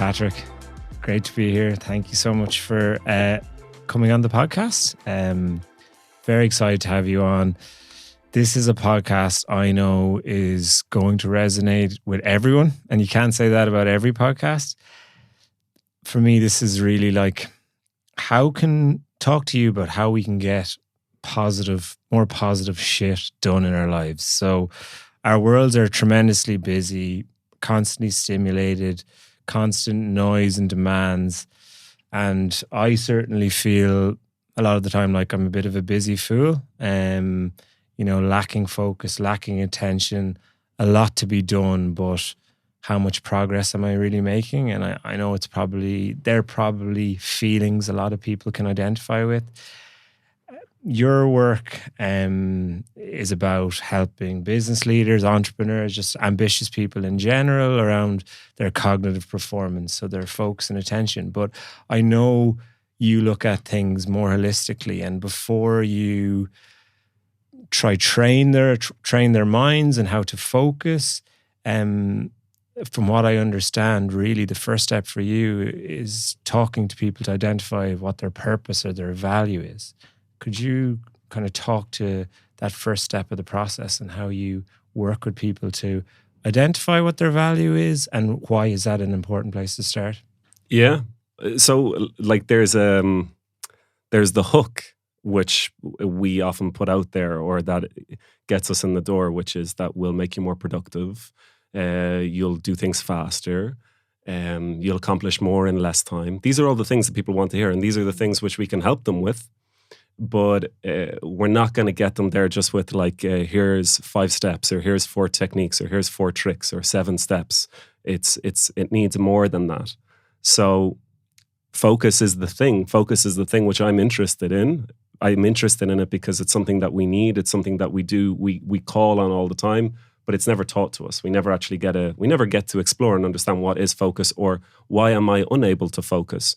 Patrick. Great to be here. Thank you so much for coming on the podcast. Very excited to have you on. This is a podcast I know is going to resonate with everyone, and you can't say that about every podcast. For me, this is really like, how can talk to you about how we can get more positive shit done in our lives. So our worlds are tremendously busy, constantly stimulated, constant noise and demands. And I certainly feel a lot of the time like I'm a bit of a busy fool, lacking focus, lacking attention, a lot to be done, but how much progress am I really making? And I know they're probably feelings a lot of people can identify with. Your work is about helping business leaders, entrepreneurs, just ambitious people in general around their cognitive performance, so their focus and attention. But I know you look at things more holistically, and before you train their minds and how to focus, from what I understand, really the first step for you is talking to people to identify what their purpose or their value is. Could you kind of talk to that first step of the process and how you work with people to identify what their value is, and why is that an important place to start? Yeah. So like there's the hook, which we often put out there, or that gets us in the door, which is that will make you more productive. You'll do things faster. You'll accomplish more in less time. These are all the things that people want to hear, and these are the things which we can help them with. But we're not going to get them there just with like, here's 5 steps, or here's 4 techniques, or here's 4 tricks, or 7 steps. It needs more than that. So focus is the thing. Focus is the thing which I'm interested in. I'm interested in it because it's something that we need. It's something that we do. We call on all the time, but it's never taught to us. We never get to explore and understand what is focus, or why am I unable to focus.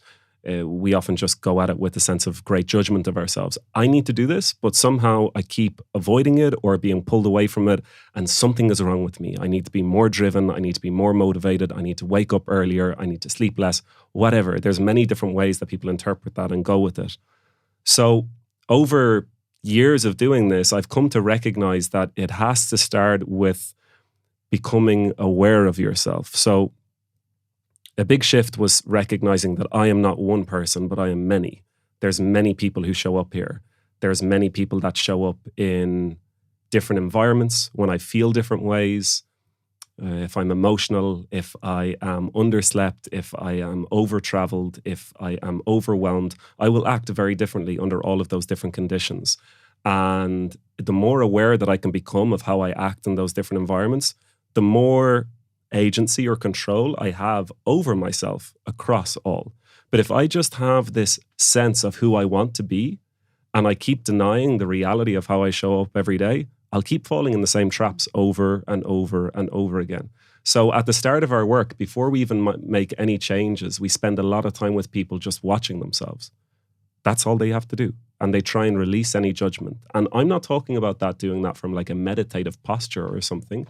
We often just go at it with a sense of great judgment of ourselves. I need to do this, but somehow I keep avoiding it or being pulled away from it, and something is wrong with me. I need to be more driven. I need to be more motivated. I need to wake up earlier. I need to sleep less, whatever. There's many different ways that people interpret that and go with it. So over years of doing this, I've come to recognize that it has to start with becoming aware of yourself. So a big shift was recognizing that I am not one person, but I am many. There's many people who show up here. There's many people that show up in different environments when I feel different ways. If I'm emotional, if I am underslept, if I am over-traveled, if I am overwhelmed, I will act very differently under all of those different conditions. And the more aware that I can become of how I act in those different environments, the more agency or control I have over myself across all. But if I just have this sense of who I want to be, and I keep denying the reality of how I show up every day, I'll keep falling in the same traps over and over and over again. So at the start of our work, before we even make any changes, we spend a lot of time with people just watching themselves. That's all they have to do. And they try and release any judgment. And I'm not talking about doing that from like a meditative posture or something.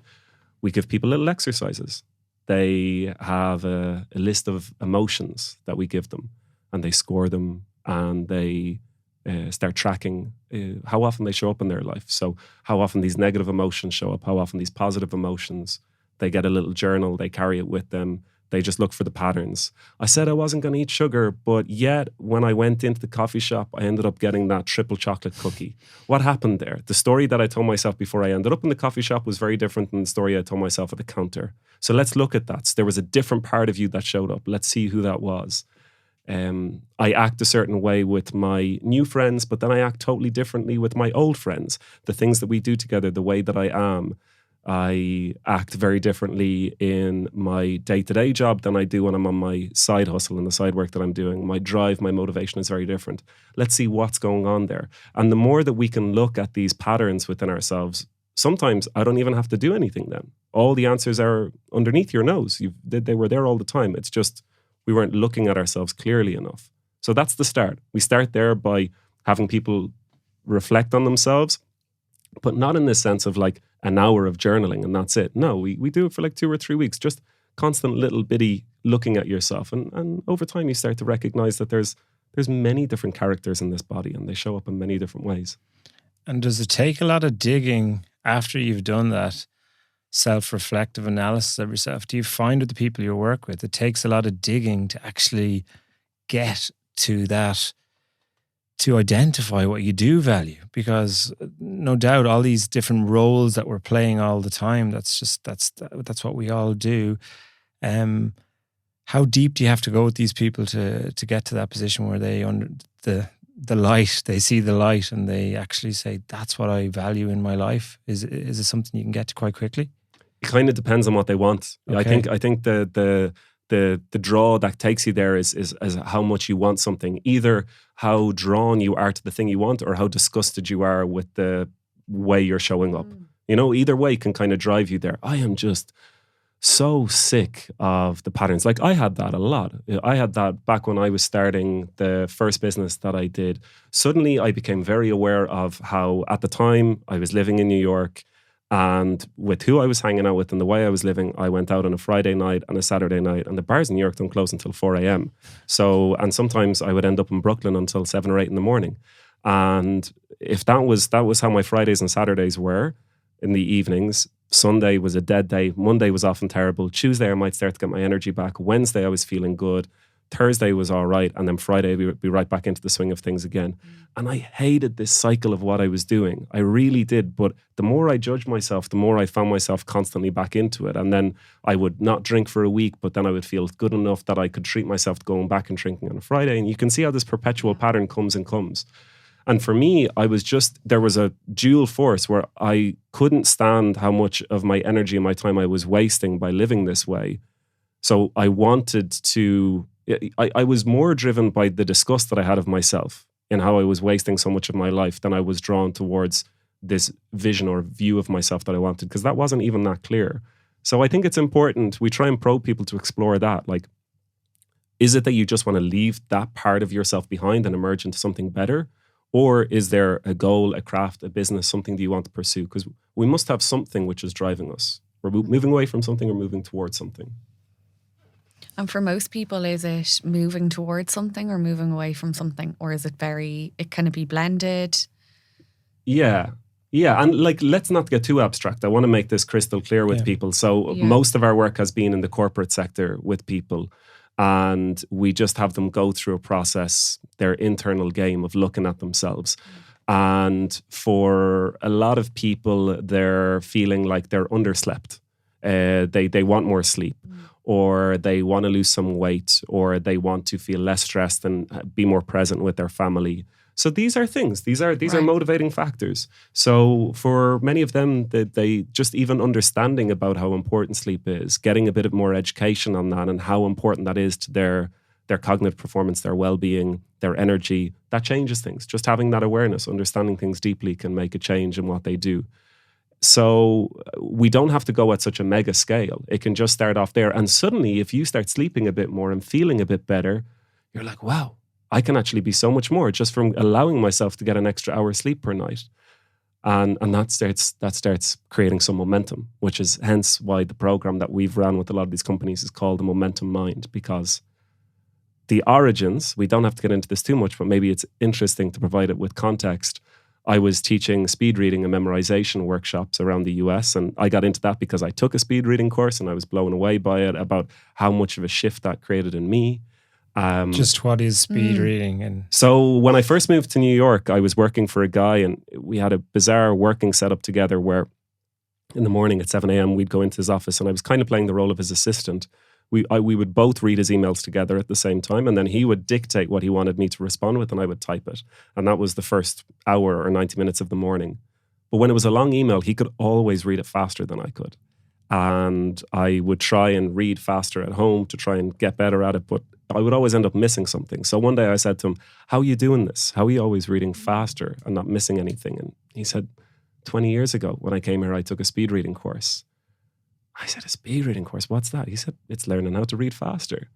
We give people little exercises. They have a list of emotions that we give them, and they score them, and they start tracking how often they show up in their life. So how often these negative emotions show up, how often these positive emotions. They get a little journal, they carry it with them. They just look for the patterns. I said I wasn't going to eat sugar, but yet when I went into the coffee shop, I ended up getting that triple chocolate cookie. What happened there? The story that I told myself before I ended up in the coffee shop was very different than the story I told myself at the counter. So let's look at that. So there was a different part of you that showed up. Let's see who that was. I act a certain way with my new friends, but then I act totally differently with my old friends. The things that we do together, the way that I am. I act very differently in my day-to-day job than I do when I'm on my side hustle and the side work that I'm doing. My drive, my motivation is very different. Let's see what's going on there. And the more that we can look at these patterns within ourselves, sometimes I don't even have to do anything then. All the answers are underneath your nose. They were there all the time. It's just we weren't looking at ourselves clearly enough. So that's the start. We start there by having people reflect on themselves, but not in the sense of like an hour of journaling and that's it. No, we do it for like 2 or 3 weeks, just constant little bitty looking at yourself. And over time, you start to recognize that there's many different characters in this body, and they show up in many different ways. And does it take a lot of digging after you've done that self-reflective analysis of yourself? Do you find with the people you work with, it takes a lot of digging to actually get to that, to identify what you do value? Because no doubt all these different roles that we're playing all the time, that's what we all do. How deep do you have to go with these people to get to that position where they under the light, they see the light and they actually say, that's what I value in my life? Is it something you can get to quite quickly? It kind of depends on what they want. Okay. I think the draw that takes you there is how much you want something. Either how drawn you are to the thing you want, or how disgusted you are with the way you're showing up. Either way can kind of drive you there. I am just so sick of the patterns. Like, I had that a lot. I had that back when I was starting the first business that I did. Suddenly I became very aware of how, at the time, I was living in New York, and with who I was hanging out with and the way I was living, I went out on a Friday night and a Saturday night, and the bars in New York don't close until 4 a.m. So, and sometimes I would end up in Brooklyn until 7 or 8 in the morning. And if that was how my Fridays and Saturdays were in the evenings, Sunday was a dead day. Monday was often terrible. Tuesday, I might start to get my energy back. Wednesday, I was feeling good. Thursday was all right. And then Friday, we would be right back into the swing of things again. And I hated this cycle of what I was doing. I really did. But the more I judged myself, the more I found myself constantly back into it. And then I would not drink for a week, but then I would feel good enough that I could treat myself to going back and drinking on a Friday. And you can see how this perpetual pattern comes and comes. And for me, there was a dual force where I couldn't stand how much of my energy and my time I was wasting by living this way. So I wanted to, I was more driven by the disgust that I had of myself and how I was wasting so much of my life than I was drawn towards this vision or view of myself that I wanted, because that wasn't even that clear. So I think it's important, we try and probe people to explore that. Like, is it that you just want to leave that part of yourself behind and emerge into something better? Or is there a goal, a craft, a business, something that you want to pursue? Because we must have something which is driving us. We're moving away from something or moving towards something. And for most people, is it moving towards something or moving away from something? Or is it can it be blended? Yeah. And like, let's not get too abstract. I want to make this crystal clear with people. So most of our work has been in the corporate sector with people. And we just have them go through a process, their internal game of looking at themselves. And for a lot of people, they're feeling like they're underslept. They want more sleep, or they want to lose some weight, or they want to feel less stressed and be more present with their family. So these are things. These are motivating factors. So for many of them, they just even understanding about how important sleep is, getting a bit of more education on that and how important that is to their cognitive performance, their well-being, their energy, that changes things. Just having that awareness, understanding things deeply can make a change in what they do. So we don't have to go at such a mega scale. It can just start off there. And suddenly, if you start sleeping a bit more and feeling a bit better, you're like, wow, I can actually be so much more just from allowing myself to get an extra hour sleep per night. And that starts creating some momentum, which is hence why the program that we've run with a lot of these companies is called the Momentum Mind, because the origins, we don't have to get into this too much, but maybe it's interesting to provide it with context. I was teaching speed reading and memorization workshops around the US, and I got into that because I took a speed reading course and I was blown away by it, about how much of a shift that created in me. Just what is speed reading? And so when I first moved to New York, I was working for a guy, and we had a bizarre working setup together where in the morning at 7 a.m. we'd go into his office, and I was kind of playing the role of his assistant. We would both read his emails together at the same time, and then he would dictate what he wanted me to respond with, and I would type it. And that was the first hour or 90 minutes of the morning. But when it was a long email, he could always read it faster than I could. And I would try and read faster at home to try and get better at it, but I would always end up missing something. So one day I said to him, how are you doing this? How are you always reading faster and not missing anything? And he said, 20 years ago when I came here, I took a speed reading course. I said, a speed reading course? What's that? He said, it's learning how to read faster.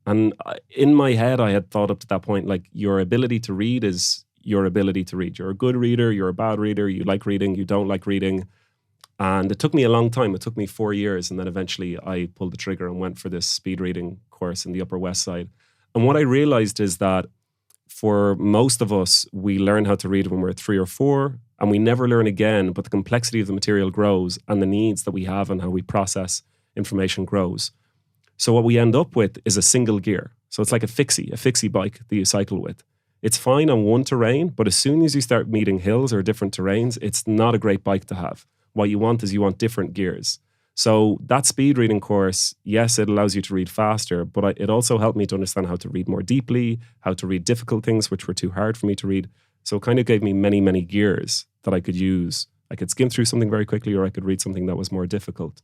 And in my head, I had thought up to that point, like, your ability to read is your ability to read. You're a good reader, you're a bad reader, you like reading, you don't like reading. And it took me a long time. It took me 4 years. And then eventually I pulled the trigger and went for this speed reading course in the Upper West Side. And what I realized is that for most of us, we learn how to read when we're 3 or 4, and we never learn again, but the complexity of the material grows and the needs that we have and how we process information grows. So what we end up with is a single gear. So it's like a fixie bike that you cycle with. It's fine on one terrain, but as soon as you start meeting hills or different terrains, it's not a great bike to have. What you want is different gears. So that speed reading course, yes, it allows you to read faster, but it also helped me to understand how to read more deeply, how to read difficult things which were too hard for me to read. So it kind of gave me many, many gears that I could use. I could skim through something very quickly, or I could read something that was more difficult.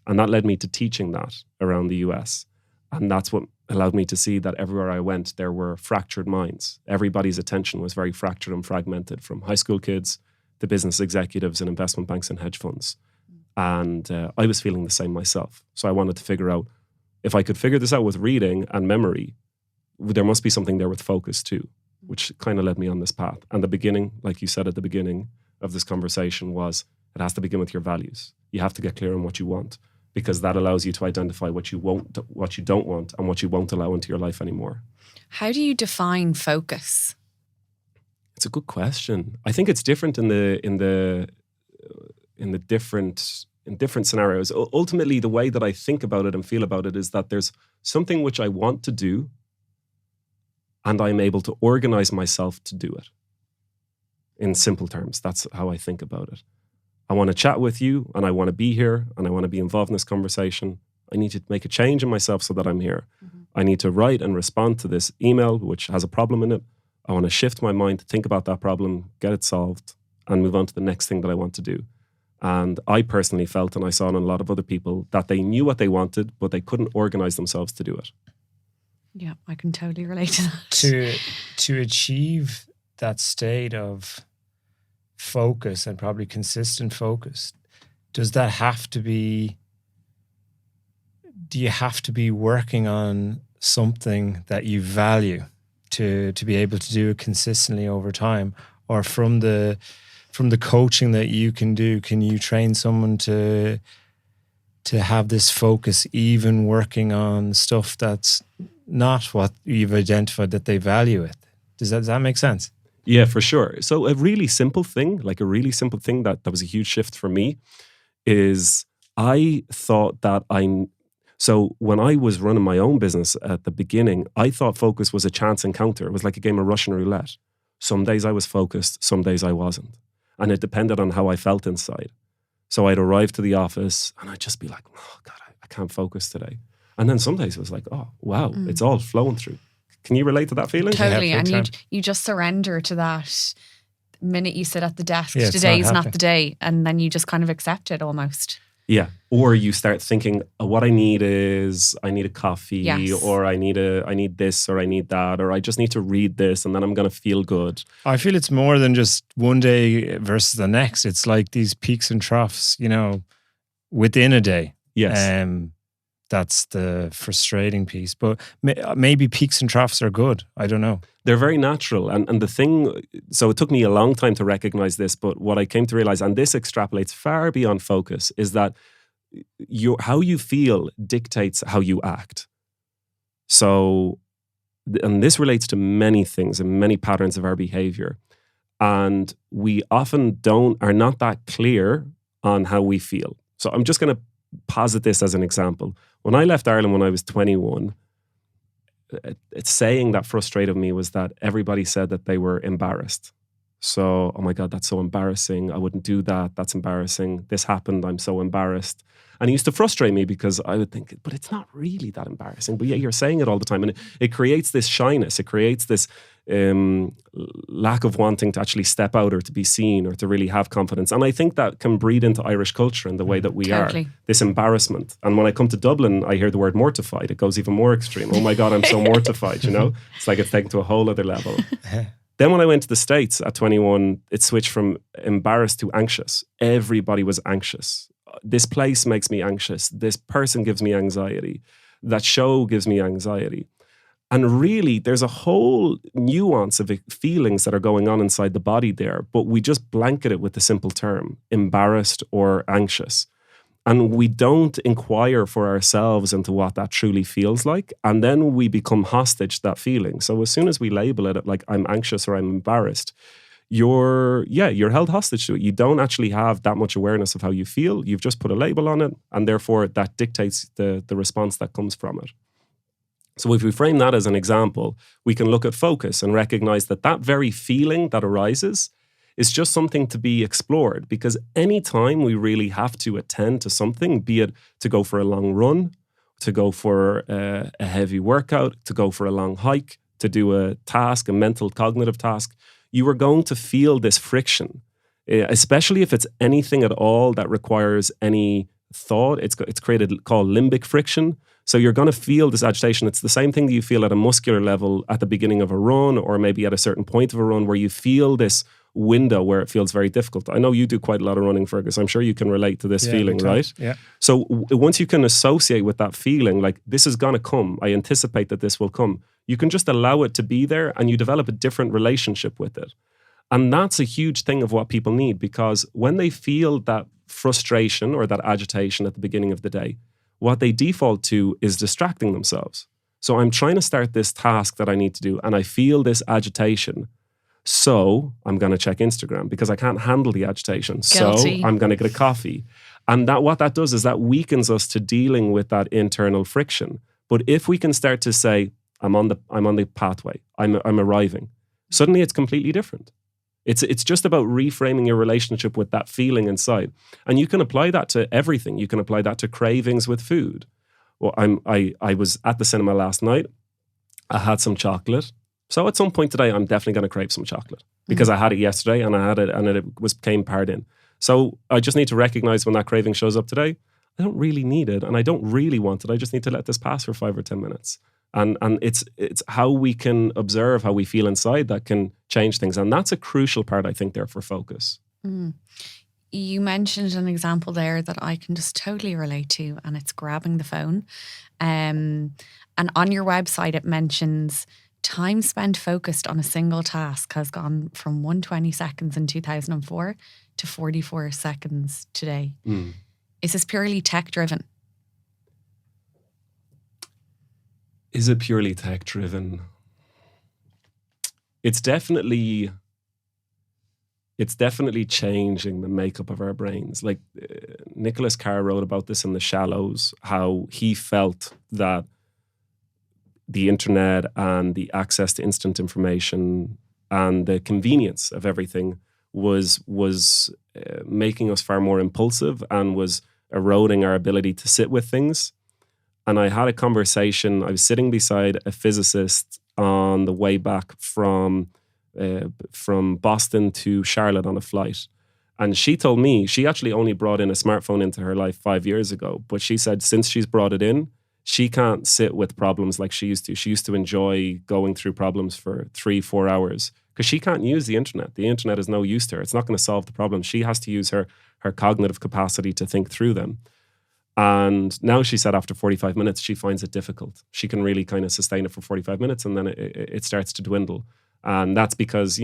And that led me to teaching that around the US. And that's what allowed me to see that everywhere I went, there were fractured minds. Everybody's attention was very fractured and fragmented, from high school kids to business executives and investment banks and hedge funds. And I was feeling the same myself. So I wanted to figure out, if I could figure this out with reading and memory, there must be something there with focus too, which kind of led me on this path. And the beginning, like you said at the beginning of this conversation, was it has to begin with your values. You have to get clear on what you want, because that allows you to identify what you don't want, and what you won't allow into your life anymore. How do you define focus? It's a good question. I think it's different in different scenarios. Ultimately, the way that I think about it and feel about it is that there's something which I want to do, and I'm able to organize myself to do it. In simple terms, that's how I think about it. I want to chat with you, and I want to be here, and I want to be involved in this conversation. I need to make a change in myself so that I'm here. Mm-hmm. I need to write and respond to this email, which has a problem in it. I want to shift my mind to think about that problem, get it solved, and move on to the next thing that I want to do. And I personally felt, and I saw in a lot of other people, that they knew what they wanted, but they couldn't organize themselves to do it. Yeah, I can totally relate to that. To achieve that state of focus, and probably consistent focus, does that have to be, do you have to be working on something that you value to be able to do it consistently over time? Or from the coaching that you can do, can you train someone to have this focus even working on stuff that's not what you've identified that they value it? Does that make sense? Yeah, for sure. So a really simple thing that was a huge shift for me is I thought that so when I was running my own business at the beginning, I thought focus was a chance encounter. It was like a game of Russian roulette. Some days I was focused, some days I wasn't. And it depended on how I felt inside. So I'd arrive to the office and I'd just be like, oh God, I can't focus today. And then some days it was like, oh, wow, it's all flowing through. Can you relate to that feeling? Totally. Yeah, and you just surrender to that minute you sit at the desk. Yeah, today's not the day. And then you just kind of accept it almost. Yeah. Or you start thinking, what I need is, I need a coffee, yes. or I need this, or I need that, or I just need to read this, and then I'm going to feel good. I feel it's more than just one day versus the next. It's like these peaks and troughs, within a day. Yes. That's the frustrating piece. But maybe peaks and troughs are good. I don't know. They're very natural. And the thing, so it took me a long time to recognize this, but what I came to realize, and this extrapolates far beyond focus, is that how you feel dictates how you act. So, and this relates to many things and many patterns of our behavior. And we often are not that clear on how we feel. So I'm just going to posit this as an example. When I left Ireland when I was 21, it's saying that frustrated me was that everybody said that they were embarrassed. So, oh my God, that's so embarrassing. I wouldn't do that. That's embarrassing. This happened. I'm so embarrassed. And it used to frustrate me because I would think, but it's not really that embarrassing. But yeah, you're saying it all the time. And it creates this shyness. It creates this lack of wanting to actually step out or to be seen or to really have confidence. And I think that can breed into Irish culture in the way that we are. This embarrassment. And when I come to Dublin, I hear the word mortified. It goes even more extreme. Oh my God, I'm so mortified, It's like it's taken to a whole other level. Then when I went to the States at 21, it switched from embarrassed to anxious. Everybody was anxious. This place makes me anxious. This person gives me anxiety. That show gives me anxiety. And really, there's a whole nuance of feelings that are going on inside the body there, but we just blanket it with the simple term, embarrassed or anxious. And we don't inquire for ourselves into what that truly feels like. And then we become hostage to that feeling. So as soon as we label it like I'm anxious or I'm embarrassed, you're held hostage to it. You don't actually have that much awareness of how you feel. You've just put a label on it. And therefore that dictates the response that comes from it. So if we frame that as an example, we can look at focus and recognize that that very feeling that arises is just something to be explored, because anytime we really have to attend to something, be it to go for a long run, to go for a heavy workout, to go for a long hike, to do a task, a mental cognitive task, you are going to feel this friction, especially if it's anything at all that requires any thought. It's called limbic friction. So you're going to feel this agitation. It's the same thing that you feel at a muscular level at the beginning of a run, or maybe at a certain point of a run, where you feel this window where it feels very difficult. I know you do quite a lot of running, Fergus. I'm sure you can relate to this feeling, right? Yeah. So once you can associate with that feeling, like this is going to come, I anticipate that this will come, you can just allow it to be there and you develop a different relationship with it. And that's a huge thing of what people need, because when they feel that frustration or that agitation at the beginning of the day, what they default to is distracting themselves. So I'm trying to start this task that I need to do and I feel this agitation. So I'm going to check Instagram because I can't handle the agitation. Guilty. So I'm going to get a coffee. And what that does is that weakens us to dealing with that internal friction. But if we can start to say, I'm on the pathway, I'm arriving, suddenly it's completely different. It's just about reframing your relationship with that feeling inside. And you can apply that to everything. You can apply that to cravings with food. Well, I was at the cinema last night. I had some chocolate. So at some point today, I'm definitely going to crave some chocolate because I had it yesterday and I had it and it came paired in. So I just need to recognize when that craving shows up today, I don't really need it and I don't really want it. I just need to let this pass for 5 or 10 minutes. And it's how we can observe how we feel inside that can change things. And that's a crucial part, I think, there for focus. Mm. You mentioned an example there that I can just totally relate to, and it's grabbing the phone. And on your website, it mentions time spent focused on a single task has gone from 120 seconds in 2004 to 44 seconds today. Mm. Is this purely tech-driven? Is it purely tech-driven? It's definitely changing the makeup of our brains. Like Nicholas Carr wrote about this in The Shallows, how he felt that the internet and the access to instant information and the convenience of everything was making us far more impulsive and was eroding our ability to sit with things. And I had a conversation. I was sitting beside a physicist on the way back from Boston to Charlotte on a flight. And she told me she actually only brought in a smartphone into her life 5 years ago. But she said since she's brought it in, she can't sit with problems like she used to. She used to enjoy going through problems for 3-4 hours because she can't use the internet. The internet is no use to her. It's not going to solve the problem. She has to use her cognitive capacity to think through them. And now she said after 45 minutes, she finds it difficult. She can really kind of sustain it for 45 minutes and then it starts to dwindle. And that's because,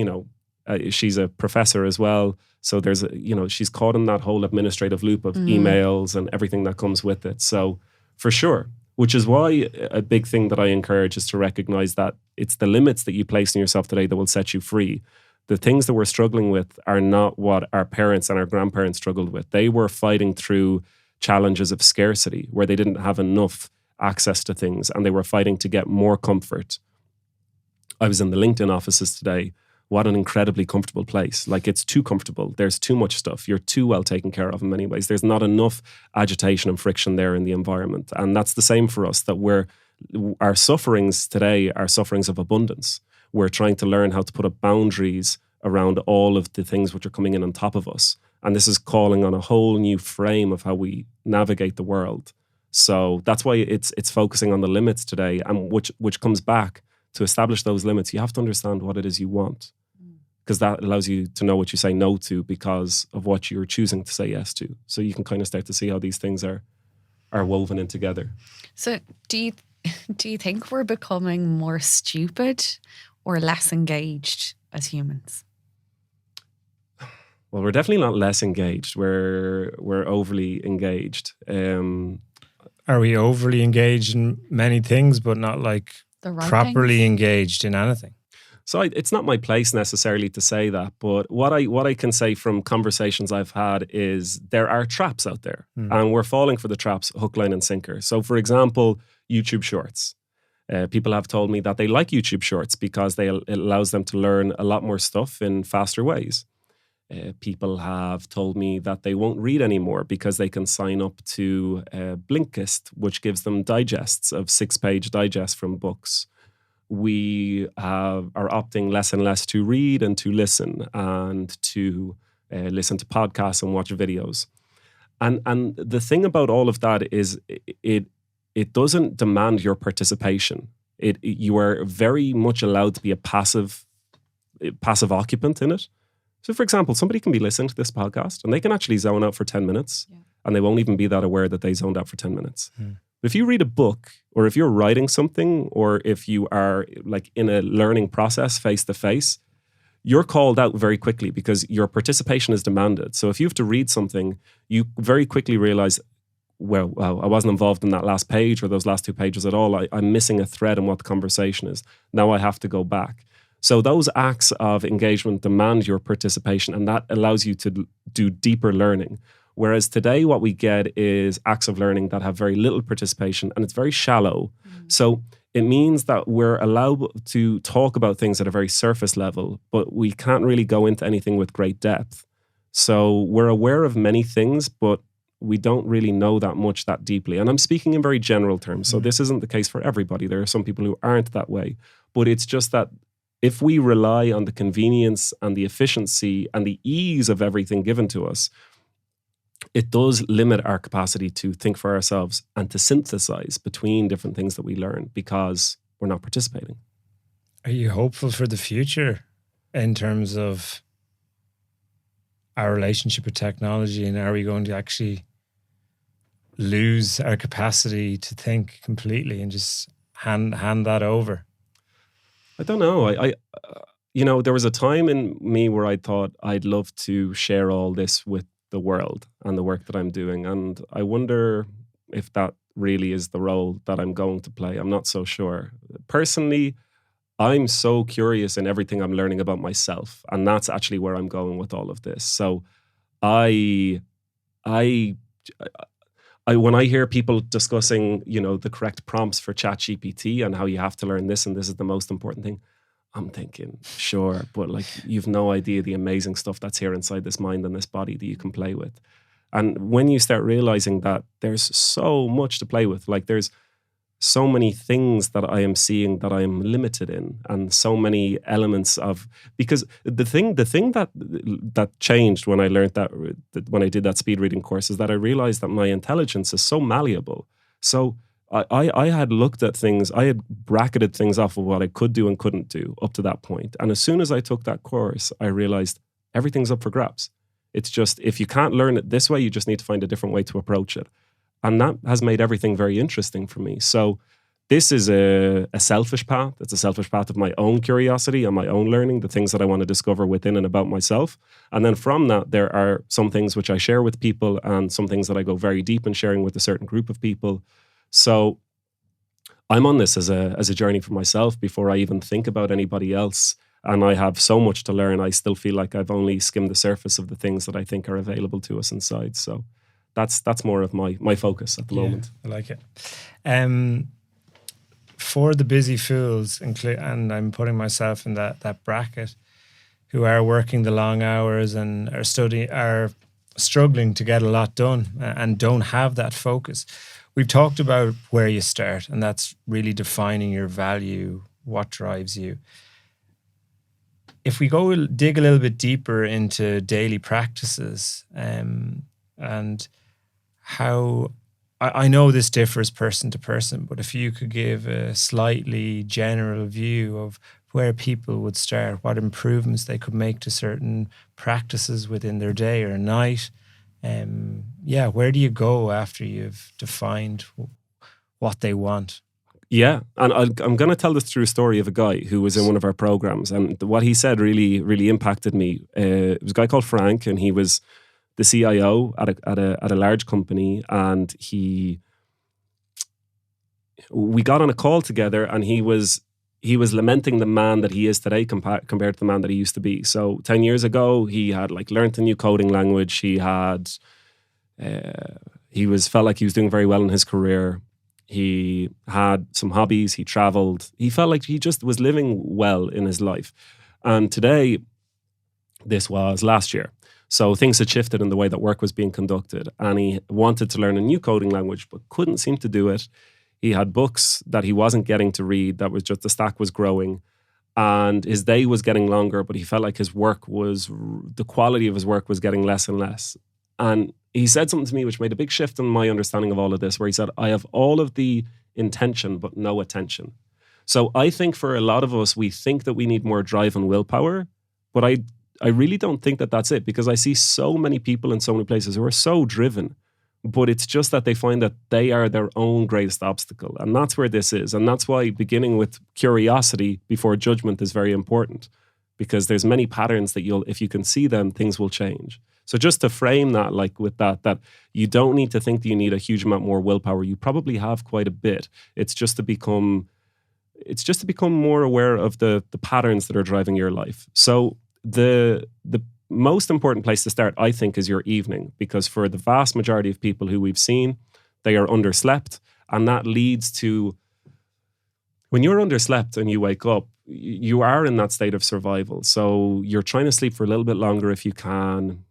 she's a professor as well. So there's, she's caught in that whole administrative loop of emails and everything that comes with it. So for sure, which is why a big thing that I encourage is to recognize that it's the limits that you place in yourself today that will set you free. The things that we're struggling with are not what our parents and our grandparents struggled with. They were fighting through challenges of scarcity where they didn't have enough access to things and they were fighting to get more comfort. I was in the LinkedIn offices today. What an incredibly comfortable place. Like it's too comfortable. There's too much stuff. You're too well taken care of in many ways. There's not enough agitation and friction there in the environment. And that's the same for us, that our sufferings today are sufferings of abundance. We're trying to learn how to put up boundaries around all of the things which are coming in on top of us. And this is calling on a whole new frame of how we navigate the world. So that's why it's focusing on the limits today, and which comes back to establish those limits. You have to understand what it is you want, because that allows you to know what you say no to because of what you're choosing to say yes to. So you can kind of start to see how these things are woven in together. So do you think we're becoming more stupid or less engaged as humans? Well, we're definitely not less engaged. We're overly engaged. Are we overly engaged in many things, but not like The right properly things? engaged in anything? So it's not my place necessarily to say that, but what I can say from conversations I've had is there are traps out there, and we're falling for the traps hook, line, and sinker. So, for example, YouTube Shorts. People have told me that they like YouTube Shorts because it allows them to learn a lot more stuff in faster ways. People have told me that they won't read anymore because they can sign up to Blinkist, which gives them digests of 6-page digests from books. We are opting less and less to read and to listen, and to listen to podcasts and watch videos. And the thing about all of that is it doesn't demand your participation. You are very much allowed to be a passive occupant in it. So, for example, somebody can be listening to this podcast and they can actually zone out for 10 minutes, and they won't even be that aware that they zoned out for 10 minutes. If you read a book, or if you're writing something, or if you are like in a learning process face to face, you're called out very quickly because your participation is demanded. So if you have to read something, you very quickly realize, well, I wasn't involved in that last page or those last 2 pages at all. I'm missing a thread in what the conversation is. Now I have to go back. So those acts of engagement demand your participation, and that allows you to do deeper learning. Whereas today what we get is acts of learning that have very little participation, and it's very shallow. So it means that we're allowed to talk about things at a very surface level, but we can't really go into anything with great depth. So we're aware of many things, but we don't really know that much that deeply. And I'm speaking in very general terms. So this isn't the case for everybody. There are some people who aren't that way. But it's just that if we rely on the convenience and the efficiency and the ease of everything given to us, it does limit our capacity to think for ourselves and to synthesize between different things that we learn because we're not participating. Are you hopeful for the future in terms of our relationship with technology, and are we going to actually lose our capacity to think completely and just hand that over? I don't know. There was a time in me where I thought I'd love to share all this with the world and the work that I'm doing. And I wonder if that really is the role that I'm going to play. I'm not so sure. Personally, I'm so curious in everything I'm learning about myself. And that's actually where I'm going with all of this. So I when I hear people discussing, the correct prompts for ChatGPT and how you have to learn this and this is the most important thing, I'm thinking, sure, but like you've no idea the amazing stuff that's here inside this mind and this body that you can play with. And when you start realizing that there's so much to play with, like there's so many things that I am seeing that I am limited in, and so many elements of, because the thing that changed when I learned that when I did that speed reading course is that I realized that my intelligence is so malleable. So I had looked at things, I had bracketed things off of what I could do and couldn't do up to that point. And as soon as I took that course, I realized everything's up for grabs. It's just, if you can't learn it this way, you just need to find a different way to approach it. And that has made everything very interesting for me. So this is a selfish path. It's a selfish path of my own curiosity and my own learning, the things that I want to discover within and about myself. And then from that, there are some things which I share with people and some things that I go very deep in sharing with a certain group of people. So I'm on this as a journey for myself before I even think about anybody else. And I have so much to learn. I still feel like I've only skimmed the surface of the things that I think are available to us inside. So that's more of my focus at the moment. I like it. For the busy fools, and I'm putting myself in that bracket, who are working the long hours and are struggling to get a lot done and don't have that focus. We've talked about where you start, and that's really defining your value, what drives you. If we dig a little bit deeper into daily practices, and how, I know this differs person to person, but if you could give a slightly general view of where people would start, what improvements they could make to certain practices within their day or night, where do you go after you've defined what they want? Yeah, and I'm going to tell this true story of a guy who was in one of our programs, and what he said really, really impacted me. It was a guy called Frank, and he was the CIO at a large company, and we got on a call together, and he was lamenting the man that he is today compared to the man that he used to be. So 10 years ago, he had like learned a new coding language. He had felt like he was doing very well in his career. He had some hobbies. He traveled. He felt like he just was living well in his life. And today, this was last year. So things had shifted in the way that work was being conducted. And he wanted to learn a new coding language, but couldn't seem to do it. He had books that he wasn't getting to read. That was just, the stack was growing. And his day was getting longer, but he felt like the quality of his work was getting less and less. And he said something to me which made a big shift in my understanding of all of this, where he said, I have all of the intention, but no attention. So I think for a lot of us, we think that we need more drive and willpower, but I really don't think that that's it, because I see so many people in so many places who are so driven, but it's just that they find that they are their own greatest obstacle. And that's where this is. And that's why beginning with curiosity before judgment is very important, because there's many patterns that if you can see them, things will change. So just to frame that, like with that you don't need to think that you need a huge amount more willpower. You probably have quite a bit. It's just to become more aware of the patterns that are driving your life. So the most important place to start, I think, is your evening, because for the vast majority of people who we've seen, they are underslept. And that leads to, when you're underslept and you wake up, you are in that state of survival. So you're trying to sleep for a little bit longer if you can.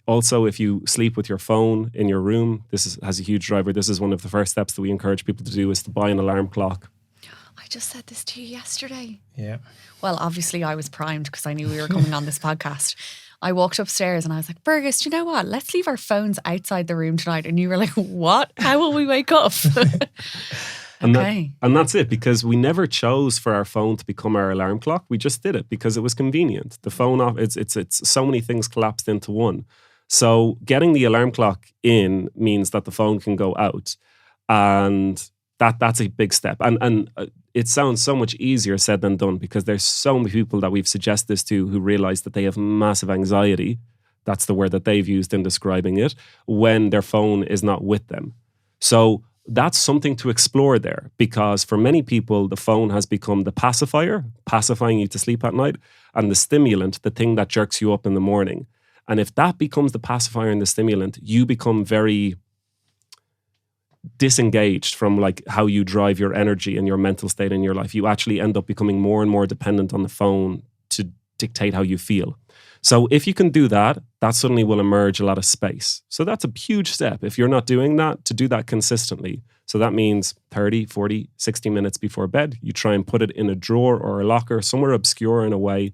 Also, if you sleep with your phone in your room, has a huge driver. This is one of the first steps that we encourage people to do, is to buy an alarm clock. I just said this to you yesterday. Yeah. Well, obviously I was primed because I knew we were coming on this podcast. I walked upstairs and I was like, Fergus, do you know what? Let's leave our phones outside the room tonight. And you were like, what? How will we wake up? Okay. And that's it, because we never chose for our phone to become our alarm clock. We just did it because it was convenient. The phone off, it's so many things collapsed into one. So getting the alarm clock in means that the phone can go out, and that's a big step. And it sounds so much easier said than done, because there's so many people that we've suggested this to who realize that they have massive anxiety. That's the word that they've used in describing it, when their phone is not with them. So that's something to explore there, because for many people, the phone has become the pacifier, pacifying you to sleep at night, and the stimulant, the thing that jerks you up in the morning. And if that becomes the pacifier and the stimulant, you become very disengaged from like how you drive your energy and your mental state in your life. You actually end up becoming more and more dependent on the phone to dictate how you feel. So if you can do that, that suddenly will emerge a lot of space. So that's a huge step. If you're not doing that, to do that consistently. So that means 30, 40, 60 minutes before bed, you try and put it in a drawer or a locker, somewhere obscure in a way.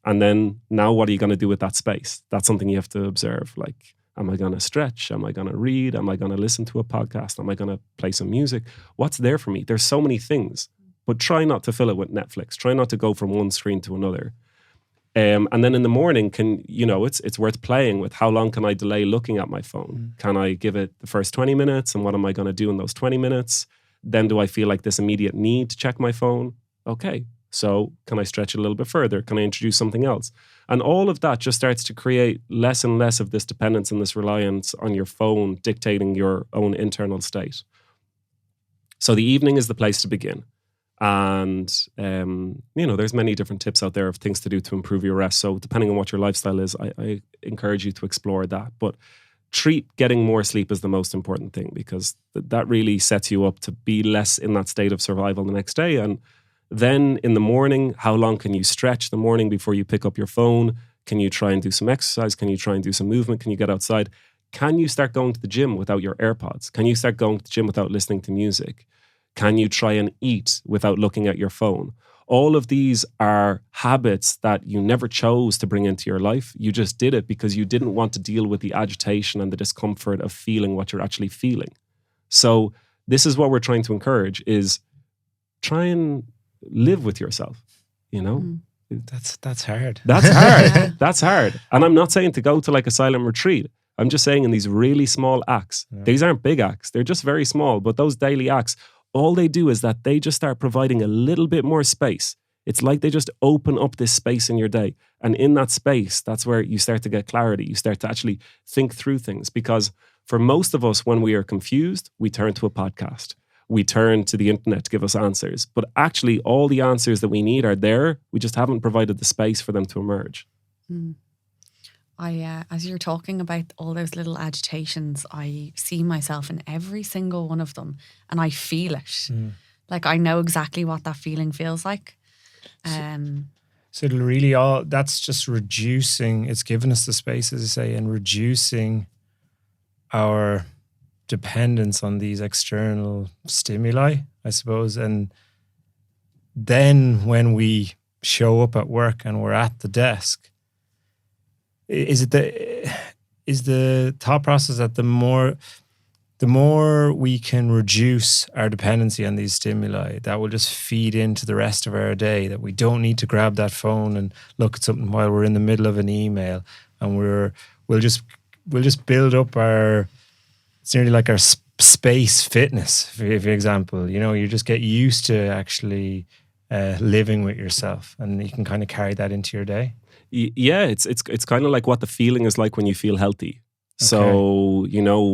And then now what are you going to do with that space? That's something you have to observe. Like, am I going to stretch? Am I going to read? Am I going to listen to a podcast? Am I going to play some music? What's there for me? There's so many things, but try not to fill it with Netflix. Try not to go from one screen to another. And then in the morning, it's worth playing with. How long can I delay looking at my phone? Can I give it the first 20 minutes? And what am I going to do in those 20 minutes? Then do I feel like this immediate need to check my phone? Okay, so can I stretch it a little bit further? Can I introduce something else? And all of that just starts to create less and less of this dependence and this reliance on your phone dictating your own internal state. So the evening is the place to begin. And, there's many different tips out there of things to do to improve your rest. So depending on what your lifestyle is, I encourage you to explore that. But treat getting more sleep as the most important thing, because that really sets you up to be less in that state of survival the next day. And then in the morning, how long can you stretch the morning before you pick up your phone? Can you try and do some exercise? Can you try and do some movement? Can you get outside? Can you start going to the gym without your AirPods? Can you start going to the gym without listening to music? Can you try and eat without looking at your phone? All of these are habits that you never chose to bring into your life. You just did it because you didn't want to deal with the agitation and the discomfort of feeling what you're actually feeling. So this is what we're trying to encourage, is try and live with yourself, That's hard. That's hard. That's hard. And I'm not saying to go to like a silent retreat. I'm just saying in these really small acts. Yeah. These aren't big acts. They're just very small. But those daily acts, all they do is that they just start providing a little bit more space. It's like they just open up this space in your day. And in that space, that's where you start to get clarity. You start to actually think through things. Because for most of us, when we are confused, we turn to a podcast. We turn to the internet to give us answers. But actually, all the answers that we need are there. We just haven't provided the space for them to emerge. As you're talking about all those little agitations, I see myself in every single one of them, and I feel it. Like, I know exactly what that feeling feels like. So it'll really that's just reducing, it's given us the space, as I say, and reducing our dependence on these external stimuli, I suppose. And then when we show up at work and we're at the desk, is the thought process that the more we can reduce our dependency on these stimuli, that will just feed into the rest of our day, that we don't need to grab that phone and look at something while we're in the middle of an email, and we'll just build up it's nearly like our space fitness, for example. You just get used to actually living with yourself, and you can kind of carry that into your day. Yeah, it's kind of like what the feeling is like when you feel healthy. So,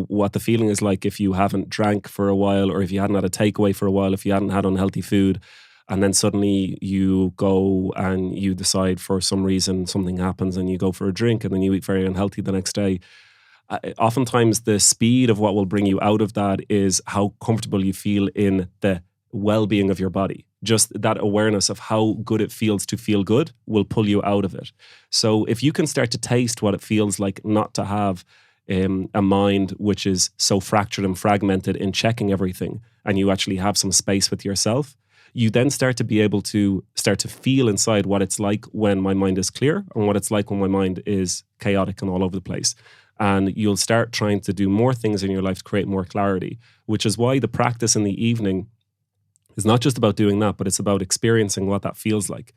what the feeling is like if you haven't drank for a while, or if you hadn't had a takeaway for a while, if you hadn't had unhealthy food, and then suddenly you go and you decide for some reason something happens and you go for a drink and then you eat very unhealthy the next day. Oftentimes the speed of what will bring you out of that is how comfortable you feel in the well-being of your body. Just that awareness of how good it feels to feel good will pull you out of it. So if you can start to taste what it feels like not to have a mind which is so fractured and fragmented in checking everything, and you actually have some space with yourself, you then start to be able to start to feel inside what it's like when my mind is clear and what it's like when my mind is chaotic and all over the place. And you'll start trying to do more things in your life to create more clarity, which is why the practice in the evening is not just about doing that, but it's about experiencing what that feels like.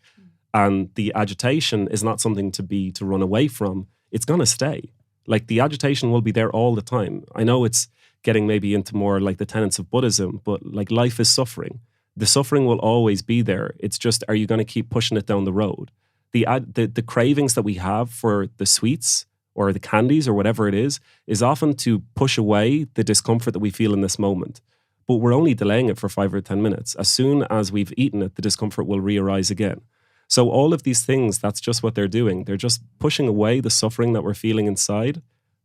And the agitation is not something to run away from. It's going to stay. Like, the agitation will be there all the time. I know it's getting maybe into more like the tenets of Buddhism, but like, life is suffering. The suffering will always be there. It's just, are you going to keep pushing it down the road? The cravings that we have for the sweets or the candies or whatever it is often to push away the discomfort that we feel in this moment. But we're only delaying it for 5 or 10 minutes. As soon as we've eaten it, the discomfort will re-arise again. So all of these things, that's just what they're doing. They're just pushing away the suffering that we're feeling inside,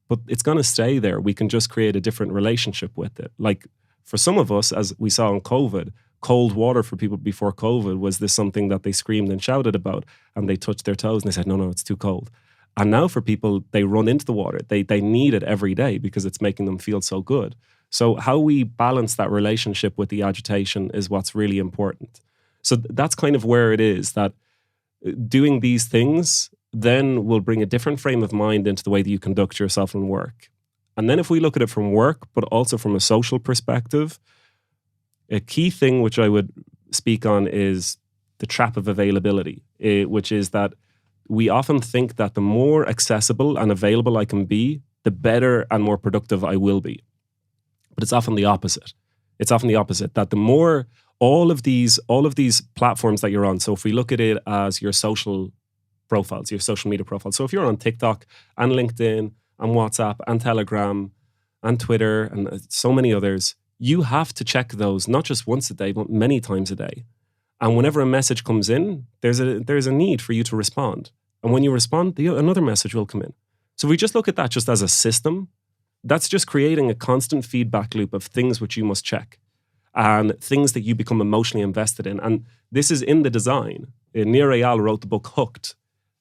but it's going to stay there. We can just create a different relationship with it. Like, for some of us, as we saw in COVID, cold water for people before COVID was this something that they screamed and shouted about, and they touched their toes and they said, no, it's too cold. And now for people, they run into the water. They need it every day because it's making them feel so good. So how we balance that relationship with the agitation is what's really important. So that's kind of where it is, that doing these things then will bring a different frame of mind into the way that you conduct yourself in work. And then if we look at it from work, but also from a social perspective, a key thing which I would speak on is the trap of availability, which is that we often think that the more accessible and available I can be, the better and more productive I will be. But it's often the opposite. It's often the opposite, that the more all of these platforms that you're on, so if we look at it as your social profiles, your social media profiles, so if you're on TikTok and LinkedIn and WhatsApp and Telegram and Twitter and so many others, you have to check those not just once a day, but many times a day. And whenever a message comes in, there's a need for you to respond. And when you respond, another message will come in. So if we just look at that just as a system, that's just creating a constant feedback loop of things which you must check and things that you become emotionally invested in. And this is in the design. Nir Eyal wrote the book Hooked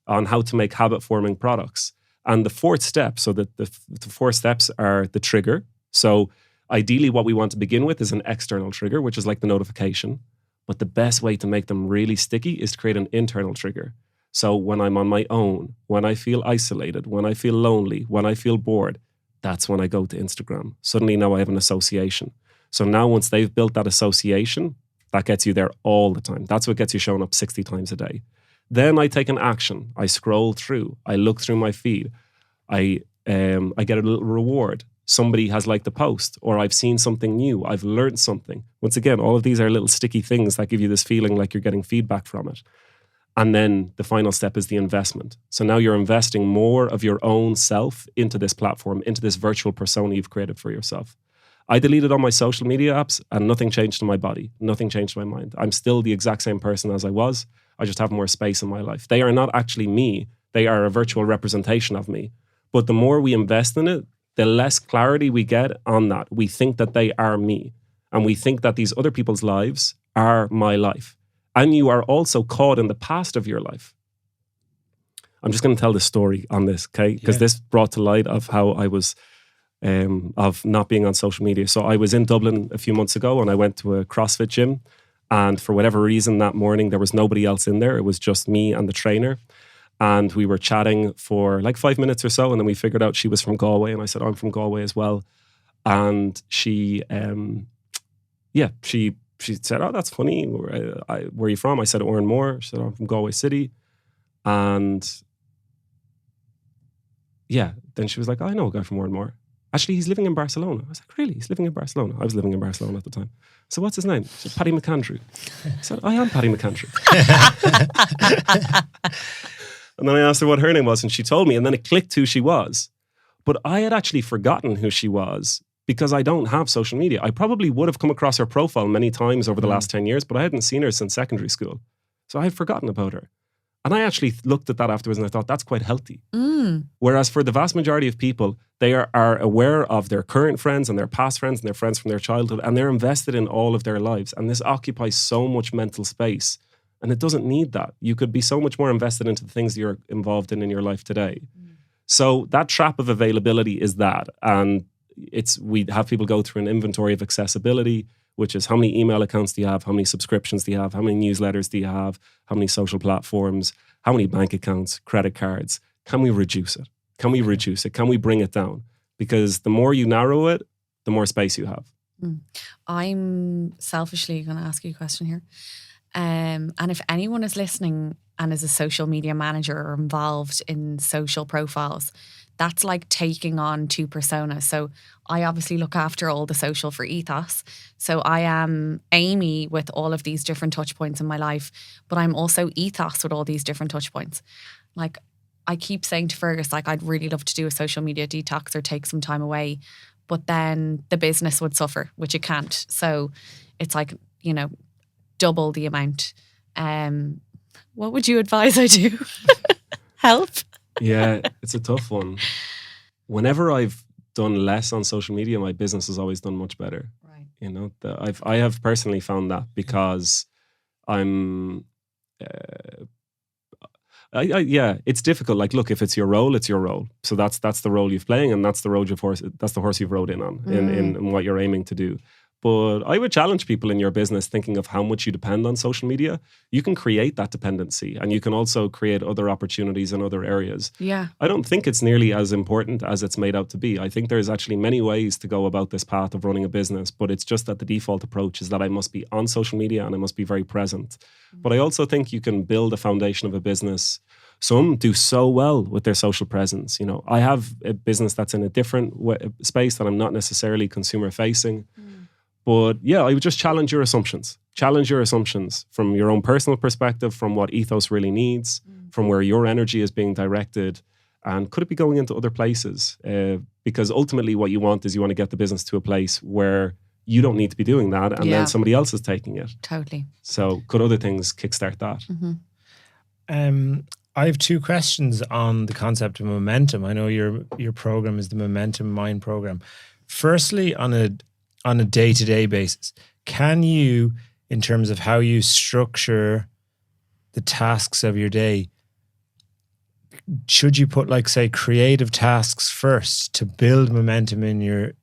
on how to make habit-forming products. And the fourth step, so that the 4 steps are the trigger. So ideally what we want to begin with is an external trigger, which is like the notification. But the best way to make them really sticky is to create an internal trigger. So when I'm on my own, when I feel isolated, when I feel lonely, when I feel bored, that's when I go to Instagram. Suddenly now I have an association. So now once they've built that association, that gets you there all the time. That's what gets you showing up 60 times a day. Then I take an action. I scroll through. I look through my feed. I get a little reward. somebody has liked the post, or I've seen something new, I've learned something. Once again, all of these are little sticky things that give you this feeling like you're getting feedback from it. And then the final step is the investment. So now you're investing more of your own self into this platform, into this virtual persona you've created for yourself. I deleted all my social media apps and nothing changed in my body. Nothing changed in my mind. I'm still the exact same person as I was. I just have more space in my life. They are not actually me. They are a virtual representation of me. But the more we invest in it, the less clarity we get on that. We think that they are me. And we think that these other people's lives are my life. And you are also caught in the past of your life. I'm just going to tell the story on this, okay? Because this brought to light of how I was, of not being on social media. So I was in Dublin a few months ago and I went to a CrossFit gym. And for whatever reason that morning, there was nobody else in there. It was just me and the trainer. And we were chatting for like 5 minutes or so. And then we figured out she was from Galway. And I said, I'm from Galway as well. And she said, oh, that's funny. Where are you from? I said, Oranmore. She said, I'm from Galway City. And then she was like, oh, I know a guy from Oranmore. Actually, he's living in Barcelona. I was like, really? He's living in Barcelona? I was living in Barcelona at the time. So what's his name? She said, Paddy McAndrew. I said, I am Paddy McAndrew. And then I asked her what her name was and she told me, and then it clicked who she was. But I had actually forgotten who she was because I don't have social media. I probably would have come across her profile many times over the last 10 years, but I hadn't seen her since secondary school. So I had forgotten about her. And I actually looked at that afterwards and I thought, that's quite healthy. Whereas for the vast majority of people, they are aware of their current friends and their past friends and their friends from their childhood, and they're invested in all of their lives. And this occupies so much mental space. And it doesn't need that. You could be so much more invested into the things you're involved in your life today. So that trap of availability is that. And we have people go through an inventory of accessibility, which is how many email accounts do you have? How many subscriptions do you have? How many newsletters do you have? How many social platforms? How many bank accounts, credit cards? Can we reduce it? Can we reduce it? Can we bring it down? Because the more you narrow it, the more space you have. I'm selfishly going to ask you a question here. And if anyone is listening and is a social media manager or involved in social profiles, that's like taking on two personas. So I obviously look after all the social for Ethos. So I am Amy with all of these different touch points in my life, but I'm also Ethos with all these different touch points. Like I keep saying to Fergus, like I'd really love to do a social media detox or take some time away, but then the business would suffer, which it can't. So it's like, double the amount. What would you advise I do? Help? Yeah, it's a tough one. Whenever I've done less on social media, my business has always done much better. Right. I have personally found that because I'm. It's difficult. Like, look, if it's your role, it's your role. So that's the role you're playing, and that's the horse you've rode in on in what you're aiming to do. But I would challenge people in your business thinking of how much you depend on social media. You can create that dependency and you can also create other opportunities in other areas. Yeah. I don't think it's nearly as important as it's made out to be. I think there's actually many ways to go about this path of running a business, but it's just that the default approach is that I must be on social media and I must be very present. But I also think you can build a foundation of a business. Some do so well with their social presence. I have a business that's in a different space that I'm not necessarily consumer facing. But yeah, I would just challenge your assumptions. Challenge your assumptions from your own personal perspective, from what Ethos really needs, from where your energy is being directed. And could it be going into other places? Because ultimately what you want is you want to get the business to a place where you don't need to be doing that and then somebody else is taking it. Totally. So could other things kickstart that? I have two questions on the concept of momentum. I know your program is the Momentum Mind program. Firstly, on a day-to-day basis, can you, in terms of how you structure the tasks of your day, should you put, like, say, creative tasks first to build momentum in your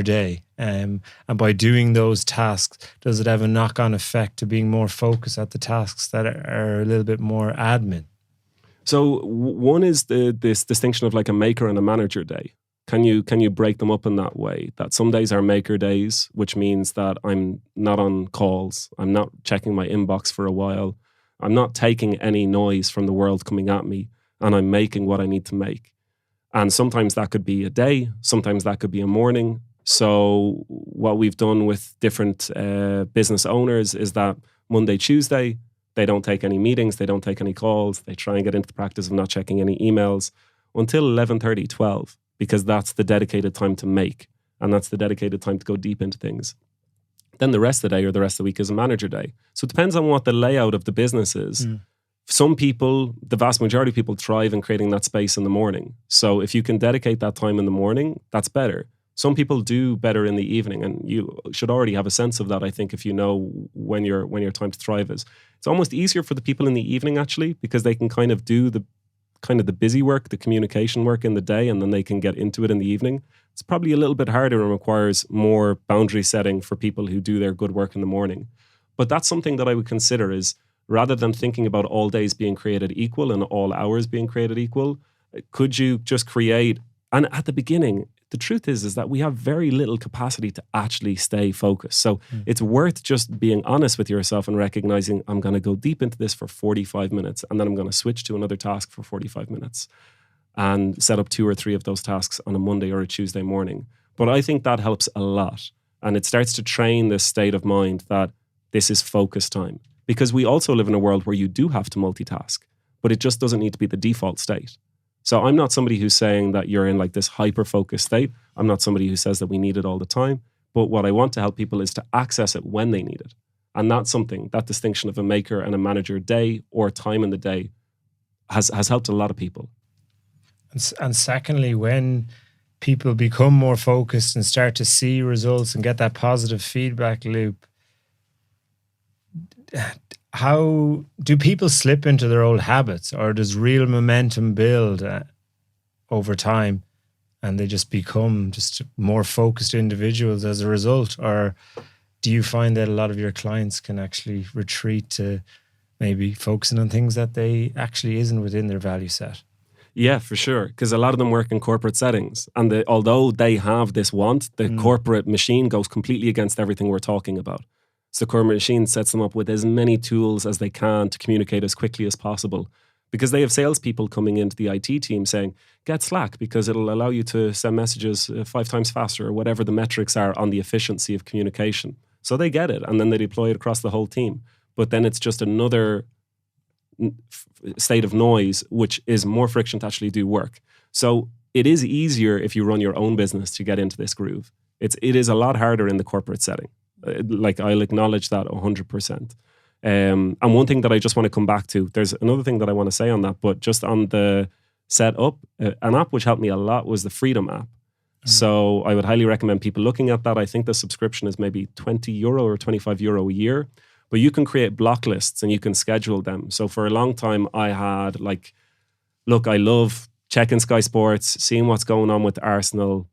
day? And by doing those tasks, does it have a knock-on effect to being more focused at the tasks that are a little bit more admin? So one is this distinction of like a maker and a manager day. Can you break them up in that way? That some days are maker days, which means that I'm not on calls. I'm not checking my inbox for a while. I'm not taking any noise from the world coming at me, and I'm making what I need to make. And sometimes that could be a day, sometimes that could be a morning. So what we've done with different business owners is that Monday, Tuesday, they don't take any meetings, they don't take any calls. They try and get into the practice of not checking any emails until 11:30, 12, because that's the dedicated time to make. And that's the dedicated time to go deep into things. Then the rest of the day or the rest of the week is a manager day. So it depends on what the layout of the business is. Some people, the vast majority of people, thrive in creating that space in the morning. So if you can dedicate that time in the morning, that's better. Some people do better in the evening, and you should already have a sense of that, I think, if you know when your time to thrive is. It's almost easier for the people in the evening, actually, because they can kind of do the busy work, the communication work in the day, and then they can get into it in the evening. It's probably a little bit harder and requires more boundary setting for people who do their good work in the morning. But that's something that I would consider is, rather than thinking about all days being created equal and all hours being created equal, could you just create, and at the beginning, the truth is that we have very little capacity to actually stay focused. So it's worth just being honest with yourself and recognizing, I'm going to go deep into this for 45 minutes, and then I'm going to switch to another task for 45 minutes and set up 2 or 3 of those tasks on a Monday or a Tuesday morning. But I think that helps a lot. And it starts to train this state of mind that this is focus time. Because we also live in a world where you do have to multitask, but it just doesn't need to be the default state. So I'm not somebody who's saying that you're in like this hyper-focused state. I'm not somebody who says that we need it all the time. But what I want to help people is to access it when they need it. And that's something, that distinction of a maker and a manager day or time in the day has helped a lot of people. And secondly, when people become more focused and start to see results and get that positive feedback loop, how do people slip into their old habits, or does real momentum build over time and they just become just more focused individuals as a result? Or do you find that a lot of your clients can actually retreat to maybe focusing on things that they actually isn't within their value set? Yeah, for sure. Because a lot of them work in corporate settings. And although they have this want, the corporate machine goes completely against everything we're talking about. So the corporate machine sets them up with as many tools as they can to communicate as quickly as possible. Because they have salespeople coming into the IT team saying, get Slack because it'll allow you to send messages 5 times faster, or whatever the metrics are on the efficiency of communication. So they get it, and then they deploy it across the whole team. But then it's just another state of noise, which is more friction to actually do work. So it is easier if you run your own business to get into this groove. It is a lot harder in the corporate setting. Like, I'll acknowledge that 100%. And one thing that I just want to come back to, there's another thing that I want to say on that, but just on the setup, an app which helped me a lot was the Freedom app. So I would highly recommend people looking at that. I think the subscription is maybe €20 or €25 a year, but you can create block lists and you can schedule them. So for a long time, I had like, look, I love checking Sky Sports, seeing what's going on with Arsenal.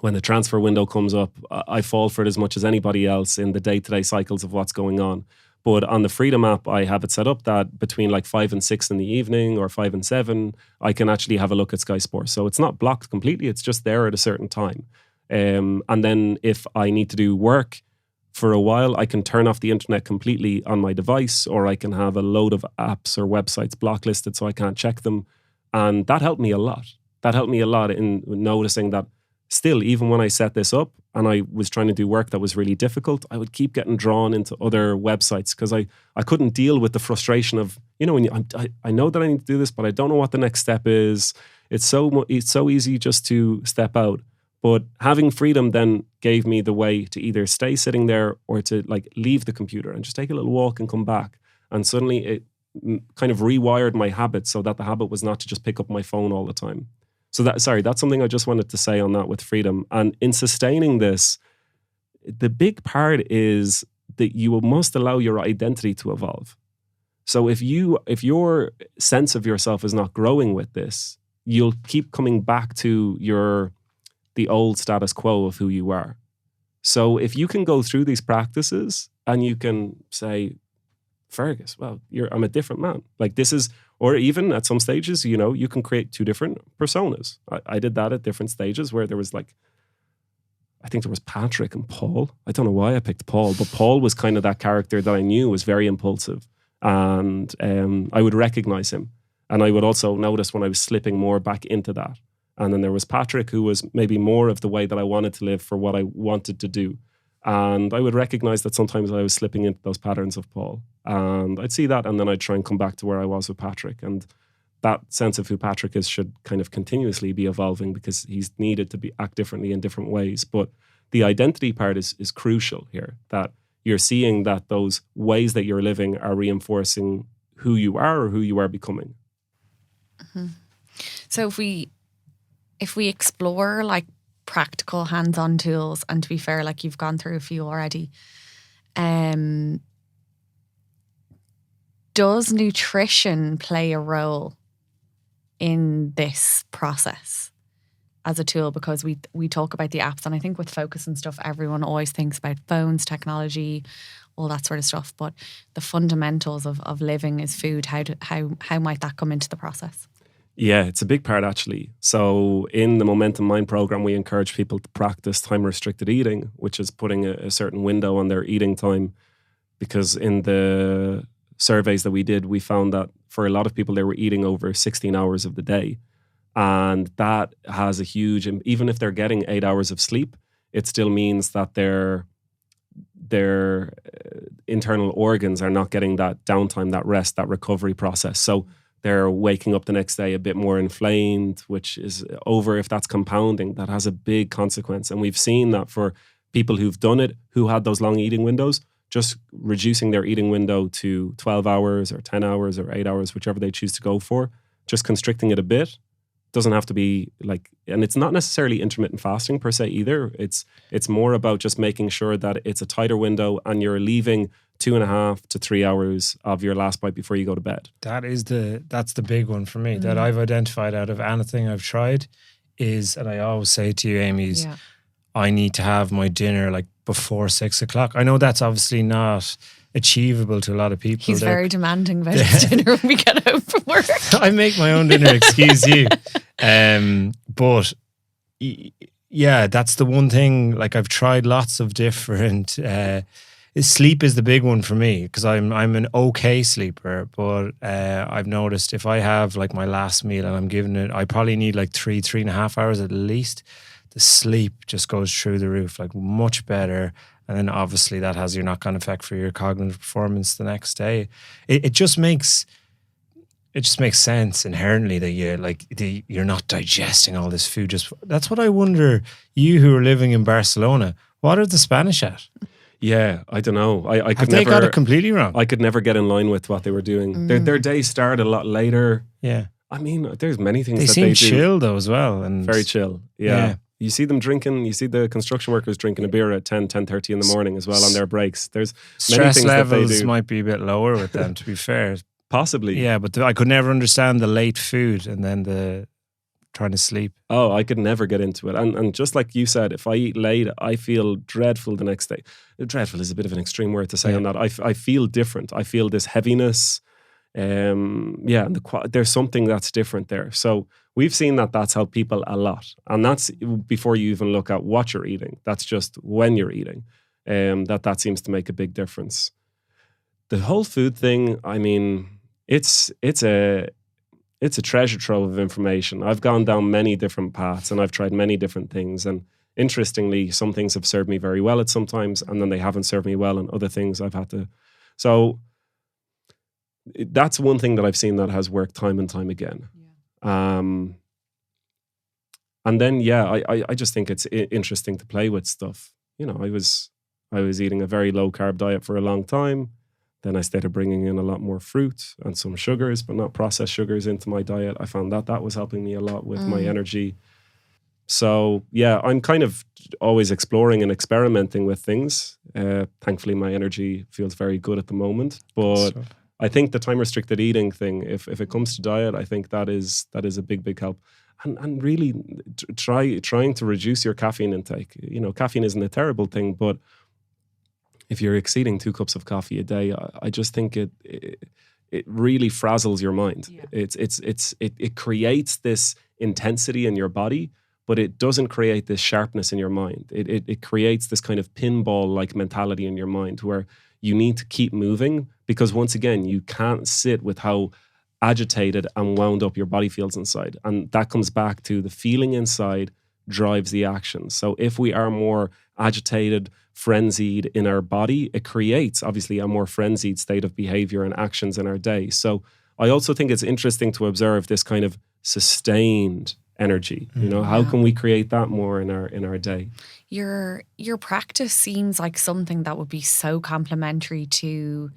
When the transfer window comes up, I fall for it as much as anybody else in the day-to-day cycles of what's going on. But on the Freedom app, I have it set up that between like 5 and 6 in the evening or 5 and 7, I can actually have a look at Sky Sports. So it's not blocked completely. It's just there at a certain time. And then if I need to do work for a while, I can turn off the internet completely on my device, or I can have a load of apps or websites blacklisted so I can't check them. And that helped me a lot. That helped me a lot in noticing that still, even when I set this up and I was trying to do work that was really difficult, I would keep getting drawn into other websites because I couldn't deal with the frustration of, you know, when I know that I need to do this, but I don't know what the next step is. It's so easy just to step out. But having Freedom then gave me the way to either stay sitting there or to like leave the computer and just take a little walk and come back. And suddenly it kind of rewired my habit so that the habit was not to just pick up my phone all the time. So that's something I just wanted to say on that with Freedom. And in sustaining this, the big part is that you must allow your identity to evolve. So if your sense of yourself is not growing with this, you'll keep coming back to the old status quo of who you are. So if you can go through these practices and you can say, Fergus, well, I'm a different man. Like this is, or even at some stages, you know, you can create 2 different personas. I did that at different stages where there was like, I think there was Patrick and Paul. I don't know why I picked Paul, but Paul was kind of that character that I knew was very impulsive. And I would recognize him. And I would also notice when I was slipping more back into that. And then there was Patrick, who was maybe more of the way that I wanted to live for what I wanted to do. And I would recognize that sometimes I was slipping into those patterns of Paul. And I'd see that, and then I'd try and come back to where I was with Patrick. And that sense of who Patrick is should kind of continuously be evolving, because he's needed to act differently in different ways. But the identity part is crucial here, that you're seeing that those ways that you're living are reinforcing who you are or who you are becoming. Mm-hmm. So if we explore like practical hands-on tools, and to be fair, like you've gone through a few already, does nutrition play a role in this process as a tool? Because we talk about the apps, and I think with focus and stuff, everyone always thinks about phones, technology, all that sort of stuff. But the fundamentals of living is food. How might that come into the process? Yeah, it's a big part actually. So in the Momentum Mind program, we encourage people to practice time-restricted eating, which is putting a certain window on their eating time. Because in the surveys that we did, we found that for a lot of people, they were eating over 16 hours of the day. And that has a huge, even if they're getting 8 hours of sleep, it still means that their internal organs are not getting that downtime, that rest, that recovery process. So they're waking up the next day a bit more inflamed, which is if that's compounding, that has a big consequence. And we've seen that for people who've done it, who had those long eating windows, just reducing their eating window to 12 hours or 10 hours or 8 hours, whichever they choose to go for, just constricting it a bit. Doesn't have to be like, and it's not necessarily intermittent fasting per se either. It's more about just making sure that it's a tighter window and you're leaving 2.5 to 3 hours of your last bite before you go to bed. That's the big one for me that I've identified out of anything I've tried is, and I always say to you, Amy, is I need to have my dinner like before 6 o'clock. I know that's obviously not achievable to a lot of people. He's very demanding about his dinner when we get home from work. I make my own dinner, excuse you. But yeah, that's the one thing. Like I've tried lots of different. Sleep is the big one for me because I'm an okay sleeper. But I've noticed if I have like my last meal and I'm giving it, I probably need like 3.5 hours at least. The sleep just goes through the roof, like much better. And then obviously that has your knock-on effect for your cognitive performance the next day. It just makes sense inherently that you're not digesting all this food. That's what I wonder. You who are living in Barcelona, what are the Spanish at? Yeah, I don't know. I could Have never, they got it completely wrong? I could never get in line with what they were doing. Their days start a lot later. Yeah. I mean, there's many things they that seem they do. chill though as well. And very chill. Yeah. You see them drinking, you see the construction workers drinking a beer at 10:30 in the morning as well on their breaks. There's many stress things levels that they do. might be a bit lower with them, to be fair. Possibly. Yeah, but I could never understand the late food and then the trying to sleep. Oh, I could never get into it. And just like you said, if I eat late, I feel dreadful the next day. Dreadful is a bit of an extreme word to say on that. I feel different. I feel this heaviness. And there's something that's different there. So we've seen that that's helped people a lot. And that's before you even look at what you're eating. That's just when you're eating. That seems to make a big difference. The whole food thing, I mean, it's a treasure trove of information. I've gone down many different paths and I've tried many different things. And interestingly, some things have served me very well at some times, and then they haven't served me well, and other things I've had to. So that's one thing that I've seen that has worked time and time again. Yeah. And then, I just think it's interesting to play with stuff. You know, I was eating a very low carb diet for a long time. Then I started bringing in a lot more fruit and some sugars, but not processed sugars, into my diet. I found that was helping me a lot with my energy. So yeah, I'm kind of always exploring and experimenting with things. Thankfully, my energy feels very good at the moment. But I think the time-restricted eating thing, if it comes to diet, I think that is a big help. And really trying to reduce your caffeine intake. You know, caffeine isn't a terrible thing, but if you're exceeding 2 cups of coffee a day, I just think it really frazzles your mind. Yeah. It creates this intensity in your body, but it doesn't create this sharpness in your mind. It creates this kind of pinball-like mentality in your mind where you need to keep moving, because once again, you can't sit with how agitated and wound up your body feels inside. And that comes back to the feeling inside drives the action. So if we are more agitated, frenzied in our body, it creates obviously a more frenzied state of behavior and actions in our day. So I also think it's interesting to observe this kind of sustained energy. You know, how can we create that more in our day? Your practice seems like something that would be so complementary to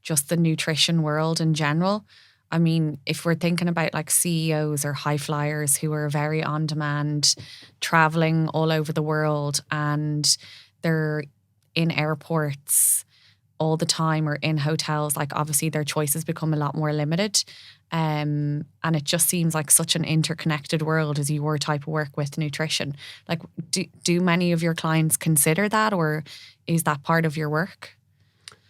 just the nutrition world in general. I mean, if we're thinking about like CEOs or high flyers who are very on demand, traveling all over the world, and they're in airports all the time or in hotels, like obviously their choices become a lot more limited. And it just seems like such an interconnected world as your type of work with nutrition. Like, do many of your clients consider that, or is that part of your work?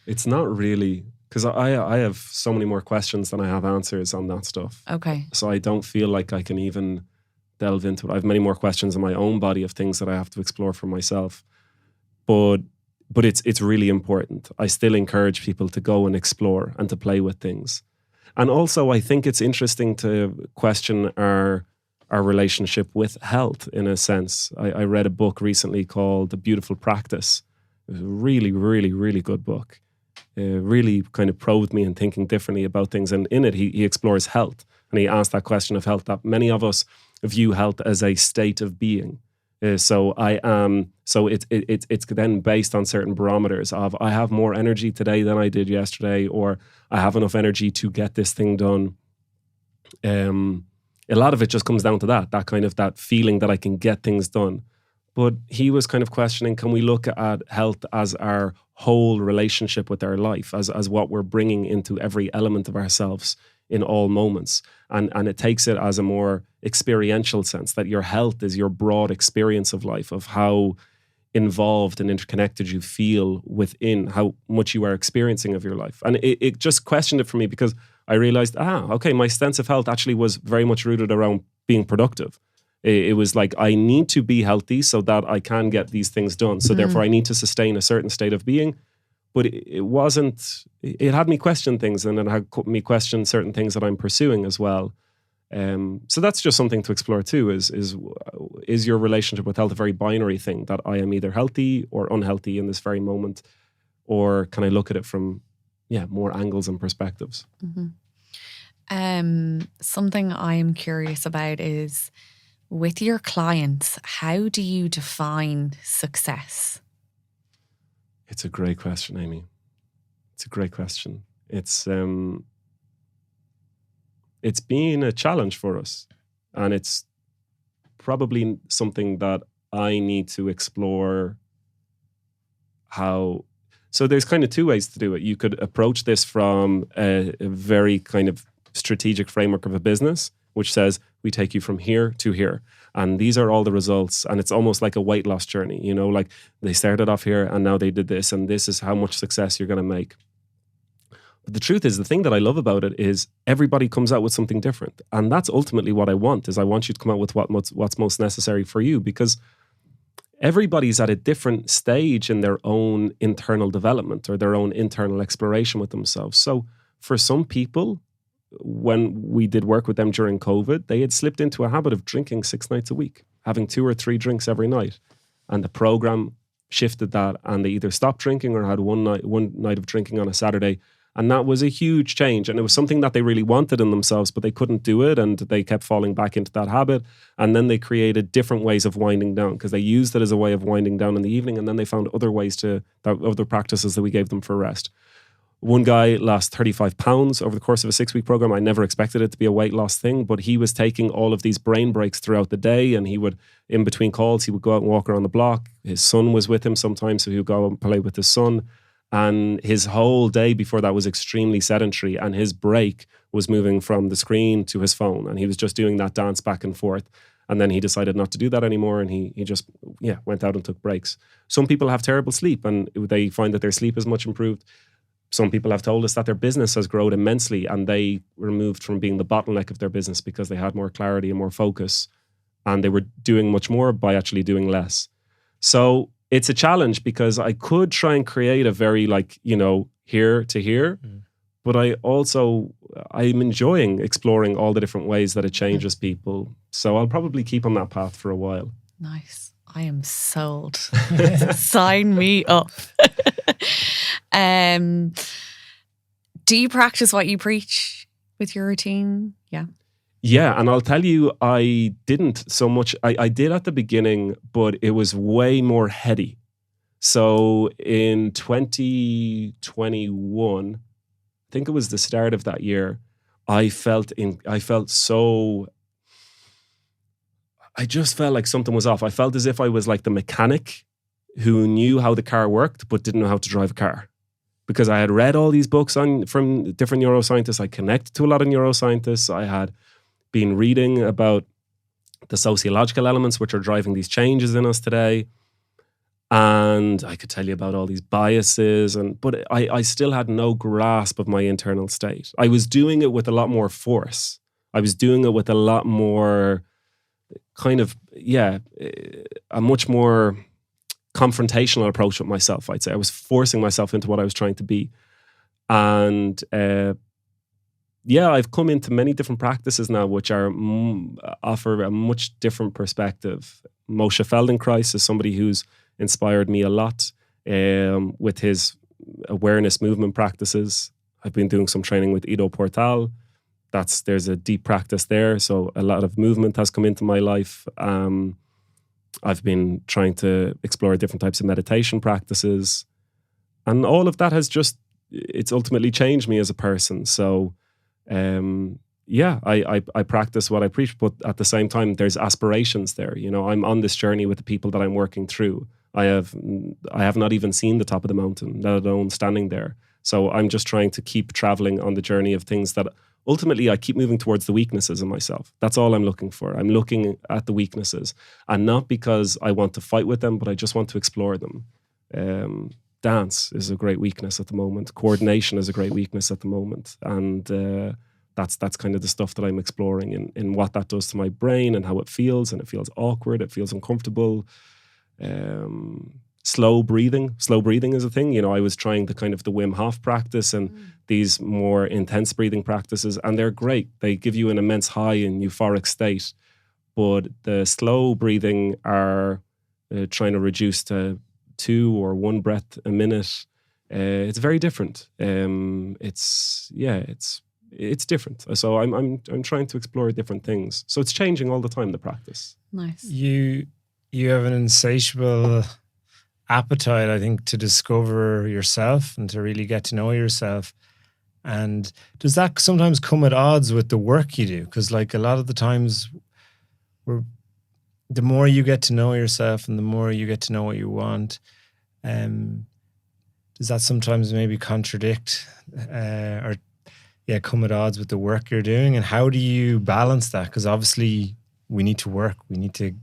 It's not really, because I have so many more questions than I have answers on that stuff. Okay. So I don't feel like I can even delve into it. I have many more questions in my own body of things that I have to explore for myself. But it's really important. I still encourage people to go and explore and to play with things. And also, I think it's interesting to question our relationship with health in a sense. I read a book recently called The Beautiful Practice. It was a really, really, really good book. It really kind of probed me in thinking differently about things. And in it, he explores health. And he asked that question of health, that many of us view health as a state of being. So it's then based on certain barometers of I have more energy today than I did yesterday, or I have enough energy to get this thing done. A lot of it just comes down to that kind of that feeling that I can get things done. But he was kind of questioning, can we look at health as our whole relationship with our life, as what we're bringing into every element of ourselves in all moments. And it takes it as a more experiential sense, that your health is your broad experience of life, of how involved and interconnected you feel within how much you are experiencing of your life. And it just questioned it for me, because I realized, okay, my sense of health actually was very much rooted around being productive. It was like, I need to be healthy so that I can get these things done. So therefore I need to sustain a certain state of being. But it had me question things, and it had me question certain things that I'm pursuing as well. So that's just something to explore too, is your relationship with health a very binary thing, that I am either healthy or unhealthy in this very moment? Or can I look at it from, more angles and perspectives? Mm-hmm. Something I'm curious about is, with your clients, how do you define success? It's a great question, Amy. It's a great question. It's been a challenge for us, and it's probably something that I need to explore how. So there's kind of two ways to do it. You could approach this from a very kind of strategic framework of a business, which says we take you from here to here. And these are all the results. And it's almost like a weight loss journey, like they started off here and now they did this, and this is how much success you're going to make. But the truth is, the thing that I love about it is everybody comes out with something different. And that's ultimately what I want, is I want you to come out with what's most necessary for you, because everybody's at a different stage in their own internal development or their own internal exploration with themselves. So for some people, when we did work with them during COVID, they had slipped into a habit of drinking 6 nights a week, having 2 or 3 drinks every night. And the program shifted that, and they either stopped drinking or had one night of drinking on a Saturday. And that was a huge change. And it was something that they really wanted in themselves, but they couldn't do it. And they kept falling back into that habit. And then they created different ways of winding down, because they used it as a way of winding down in the evening. And then they found other other practices that we gave them for rest. One guy lost 35 pounds over the course of a 6-week program. I never expected it to be a weight loss thing, but he was taking all of these brain breaks throughout the day, and he would, in between calls, he would go out and walk around the block. His son was with him sometimes, so he would go out and play with his son. And his whole day before that was extremely sedentary, and his break was moving from the screen to his phone, and he was just doing that dance back and forth. And then he decided not to do that anymore, and he just went out and took breaks. Some people have terrible sleep, and they find that their sleep is much improved. Some people have told us that their business has grown immensely, and they were moved from being the bottleneck of their business because they had more clarity and more focus, and they were doing much more by actually doing less. So it's a challenge, because I could try and create a very here to here, but I'm enjoying exploring all the different ways that it changes people. So I'll probably keep on that path for a while. Nice. I am sold. Sign me up. Do you practice what you preach with your routine? Yeah. Yeah, and I'll tell you, I didn't so much. I did at the beginning, but it was way more heady. So in 2021, I think it was the start of that year, I just felt like something was off. I felt as if I was like the mechanic who knew how the car worked, but didn't know how to drive a car. Because I had read all these books from different neuroscientists. I connected to a lot of neuroscientists. I had been reading about the sociological elements which are driving these changes in us today. And I could tell you about all these biases, but I still had no grasp of my internal state. I was doing it with a lot more force. I was doing it with a lot more a much more confrontational approach with myself, I'd say. I was forcing myself into what I was trying to be. And I've come into many different practices now which are offer a much different perspective. Moshe Feldenkrais is somebody who's inspired me a lot with his awareness movement practices. I've been doing some training with Ido Portal. There's a deep practice there. So a lot of movement has come into my life. I've been trying to explore different types of meditation practices. And all of that it's ultimately changed me as a person. So I practice what I preach, but at the same time, there's aspirations there. You know, I'm on this journey with the people that I'm working through. I have not even seen the top of the mountain, let alone standing there. So I'm just trying to keep traveling on the journey of things that ultimately I keep moving towards the weaknesses in myself. That's all I'm looking for. I'm looking at the weaknesses, and not because I want to fight with them, but I just want to explore them. Dance is a great weakness at the moment. Coordination is a great weakness at the moment. And that's kind of the stuff that I'm exploring in what that does to my brain and how it feels. And it feels awkward. It feels uncomfortable. Slow breathing is a thing. You know, I was trying the Wim Hof practice and these more intense breathing practices, and they're great. They give you an immense high and euphoric state. But the slow breathing are trying to reduce to 2 or 1 breath a minute. It's very different. It's different. So I'm trying to explore different things. So it's changing all the time, the practice. Nice. You have an insatiable appetite, I think, to discover yourself and to really get to know yourself. And does that sometimes come at odds with the work you do? Because like a lot of the times, the more you get to know yourself and the more you get to know what you want, does that sometimes maybe contradict come at odds with the work you're doing? And how do you balance that? Because obviously we need to work, we need to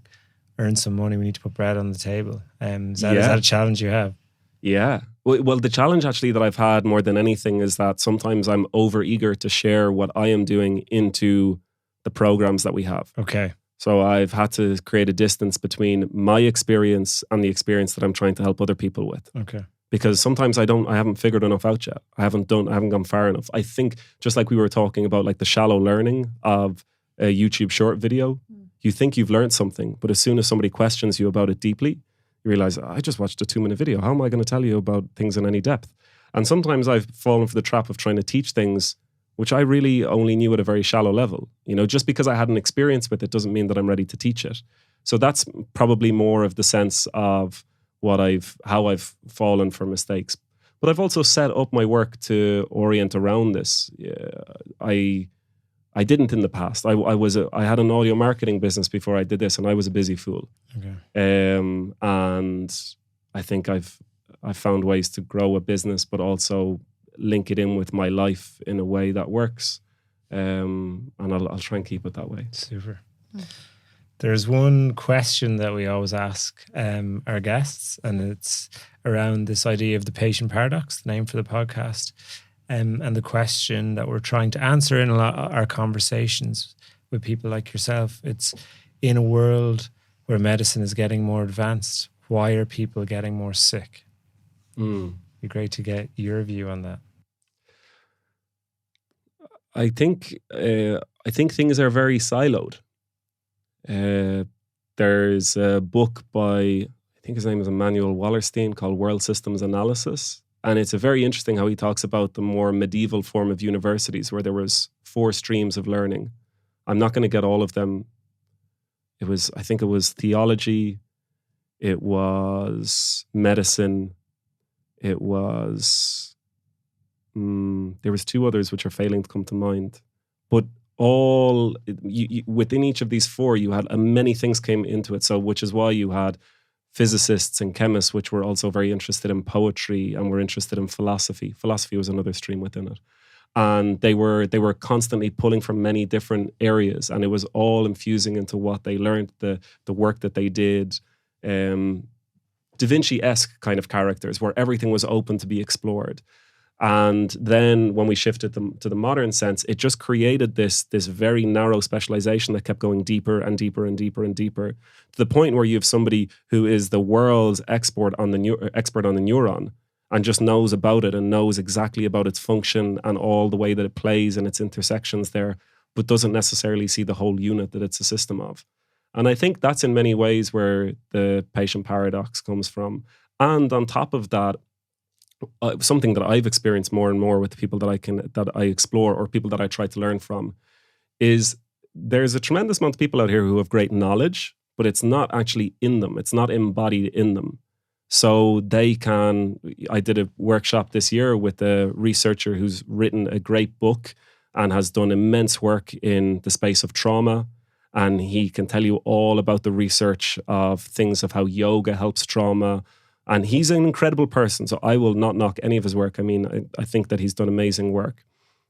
earn some money, we need to put bread on the table. Is that a challenge you have? Yeah. Well, the challenge actually that I've had more than anything is that sometimes I'm over eager to share what I am doing into the programs that we have. Okay. So I've had to create a distance between my experience and the experience that I'm trying to help other people with. Okay. Because sometimes I haven't figured enough out yet. I haven't gone far enough. I think just like we were talking about, like the shallow learning of a YouTube short video, you think you've learned something, but as soon as somebody questions you about it deeply, you realize, I just watched a 2-minute video. How am I going to tell you about things in any depth? And sometimes I've fallen for the trap of trying to teach things which I really only knew at a very shallow level. You know, just because I had an experience with it doesn't mean that I'm ready to teach it. So that's probably more of the sense of how I've fallen for mistakes. But I've also set up my work to orient around this. I didn't in the past. I had an audio marketing business before I did this, and I was a busy fool. Okay. And I think I've found ways to grow a business, but also link it in with my life in a way that works. And I'll try and keep it that way. Super. There's one question that we always ask our guests, and it's around this idea of the patient paradox, the name for the podcast. And the question that we're trying to answer in a lot of our conversations with people like yourself, it's in a world where medicine is getting more advanced, why are people getting more sick? It'd be great to get your view on that. I think things are very siloed. There's a book by, I think his name is Emmanuel Wallerstein, called World Systems Analysis. And it's a very interesting how he talks about the more medieval form of universities where there was 4 streams of learning. I'm not going to get all of them. I think it was theology, it was medicine, it was, there was 2 others which are failing to come to mind. But all, within each of these 4, you had many things came into it. So which is why you had physicists and chemists, which were also very interested in poetry and were interested in philosophy. Philosophy was another stream within it. And they were constantly pulling from many different areas, and it was all infusing into what they learned, the work that they did. Da Vinci-esque kind of characters where everything was open to be explored. And then when we shifted to the modern sense, it just created this very narrow specialization that kept going deeper and deeper and deeper and deeper, to the point where you have somebody who is the world's expert on the neuron and just knows about it and knows exactly about its function and all the way that it plays and its intersections there, but doesn't necessarily see the whole unit that it's a system of. And I think that's in many ways where the patient paradox comes from. And on top of that, something that I've experienced more and more with the people that I explore or people that I try to learn from is there's a tremendous amount of people out here who have great knowledge, but it's not actually in them. It's not embodied in them. So I did a workshop this year with a researcher who's written a great book and has done immense work in the space of trauma. And he can tell you all about the research of things of how yoga helps trauma. And he's an incredible person, so I will not knock any of his work. I mean, I think that he's done amazing work,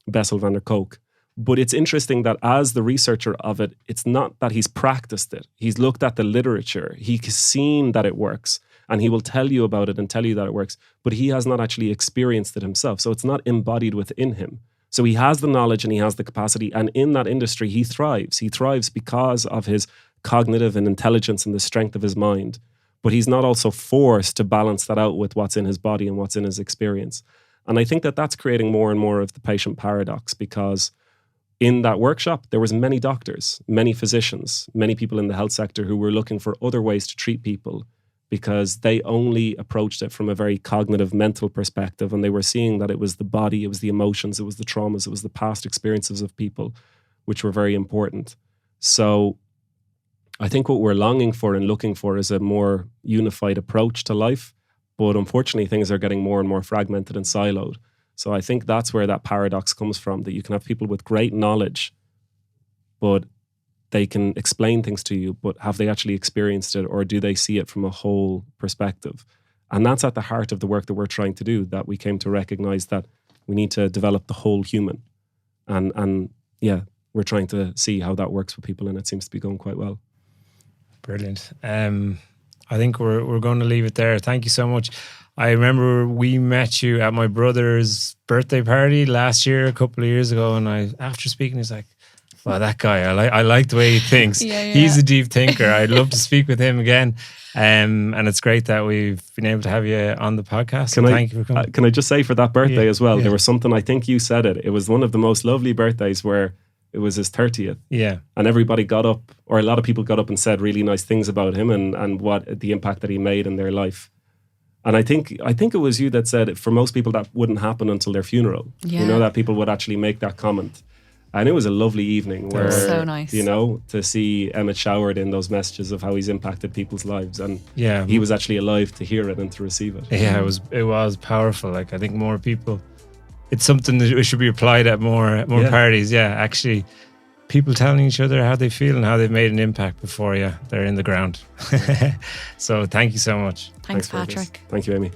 Bessel van der Kolk. But it's interesting that as the researcher of it, it's not that he's practiced it. He's looked at the literature. He's seen that it works, and he will tell you about it and tell you that it works, but he has not actually experienced it himself. So it's not embodied within him. So he has the knowledge and he has the capacity, and in that industry, he thrives. He thrives because of his cognitive and intelligence and the strength of his mind. But he's not also forced to balance that out with what's in his body and what's in his experience. And I think that that's creating more and more of the patient paradox, because in that workshop, there was many doctors, many physicians, many people in the health sector who were looking for other ways to treat people because they only approached it from a very cognitive, mental perspective. And they were seeing that it was the body, it was the emotions, it was the traumas, it was the past experiences of people, which were very important. So I think what we're longing for and looking for is a more unified approach to life. But unfortunately, things are getting more and more fragmented and siloed. So I think that's where that paradox comes from, that you can have people with great knowledge, but they can explain things to you, but have they actually experienced it, or do they see it from a whole perspective? And that's at the heart of the work that we're trying to do, that we came to recognize that we need to develop the whole human. And yeah, we're trying to see how that works with people, and it seems to be going quite well. Brilliant. I think we're going to leave it there. Thank you so much. I remember we met you at my brother's birthday party last year, a couple of years ago, and after speaking, he's like, "Wow, that guy! I like the way he thinks. Yeah. He's a deep thinker. I'd love to speak with him again." And it's great that we've been able to have you on the podcast. Thank you for coming. Can I just say for that birthday as well? There was something. I think you said it. It was one of the most lovely birthdays where it was his 30th. Yeah. And everybody got up, or a lot of people got up and said really nice things about him and what the impact that he made in their life. And I think it was you that said, for most people, that wouldn't happen until their funeral. Yeah. You know, that people would actually make that comment. And it was a lovely evening where, so nice. You know, to see Emmett showered in those messages of how he's impacted people's lives. And yeah, he was actually alive to hear it and to receive it. Yeah, it was powerful. Like, I think more people, it's something that should be applied at more parties. Yeah, actually, people telling each other how they feel and how they've made an impact before they're in the ground. So thank you so much. Thanks Patrick. Thank you, Amy.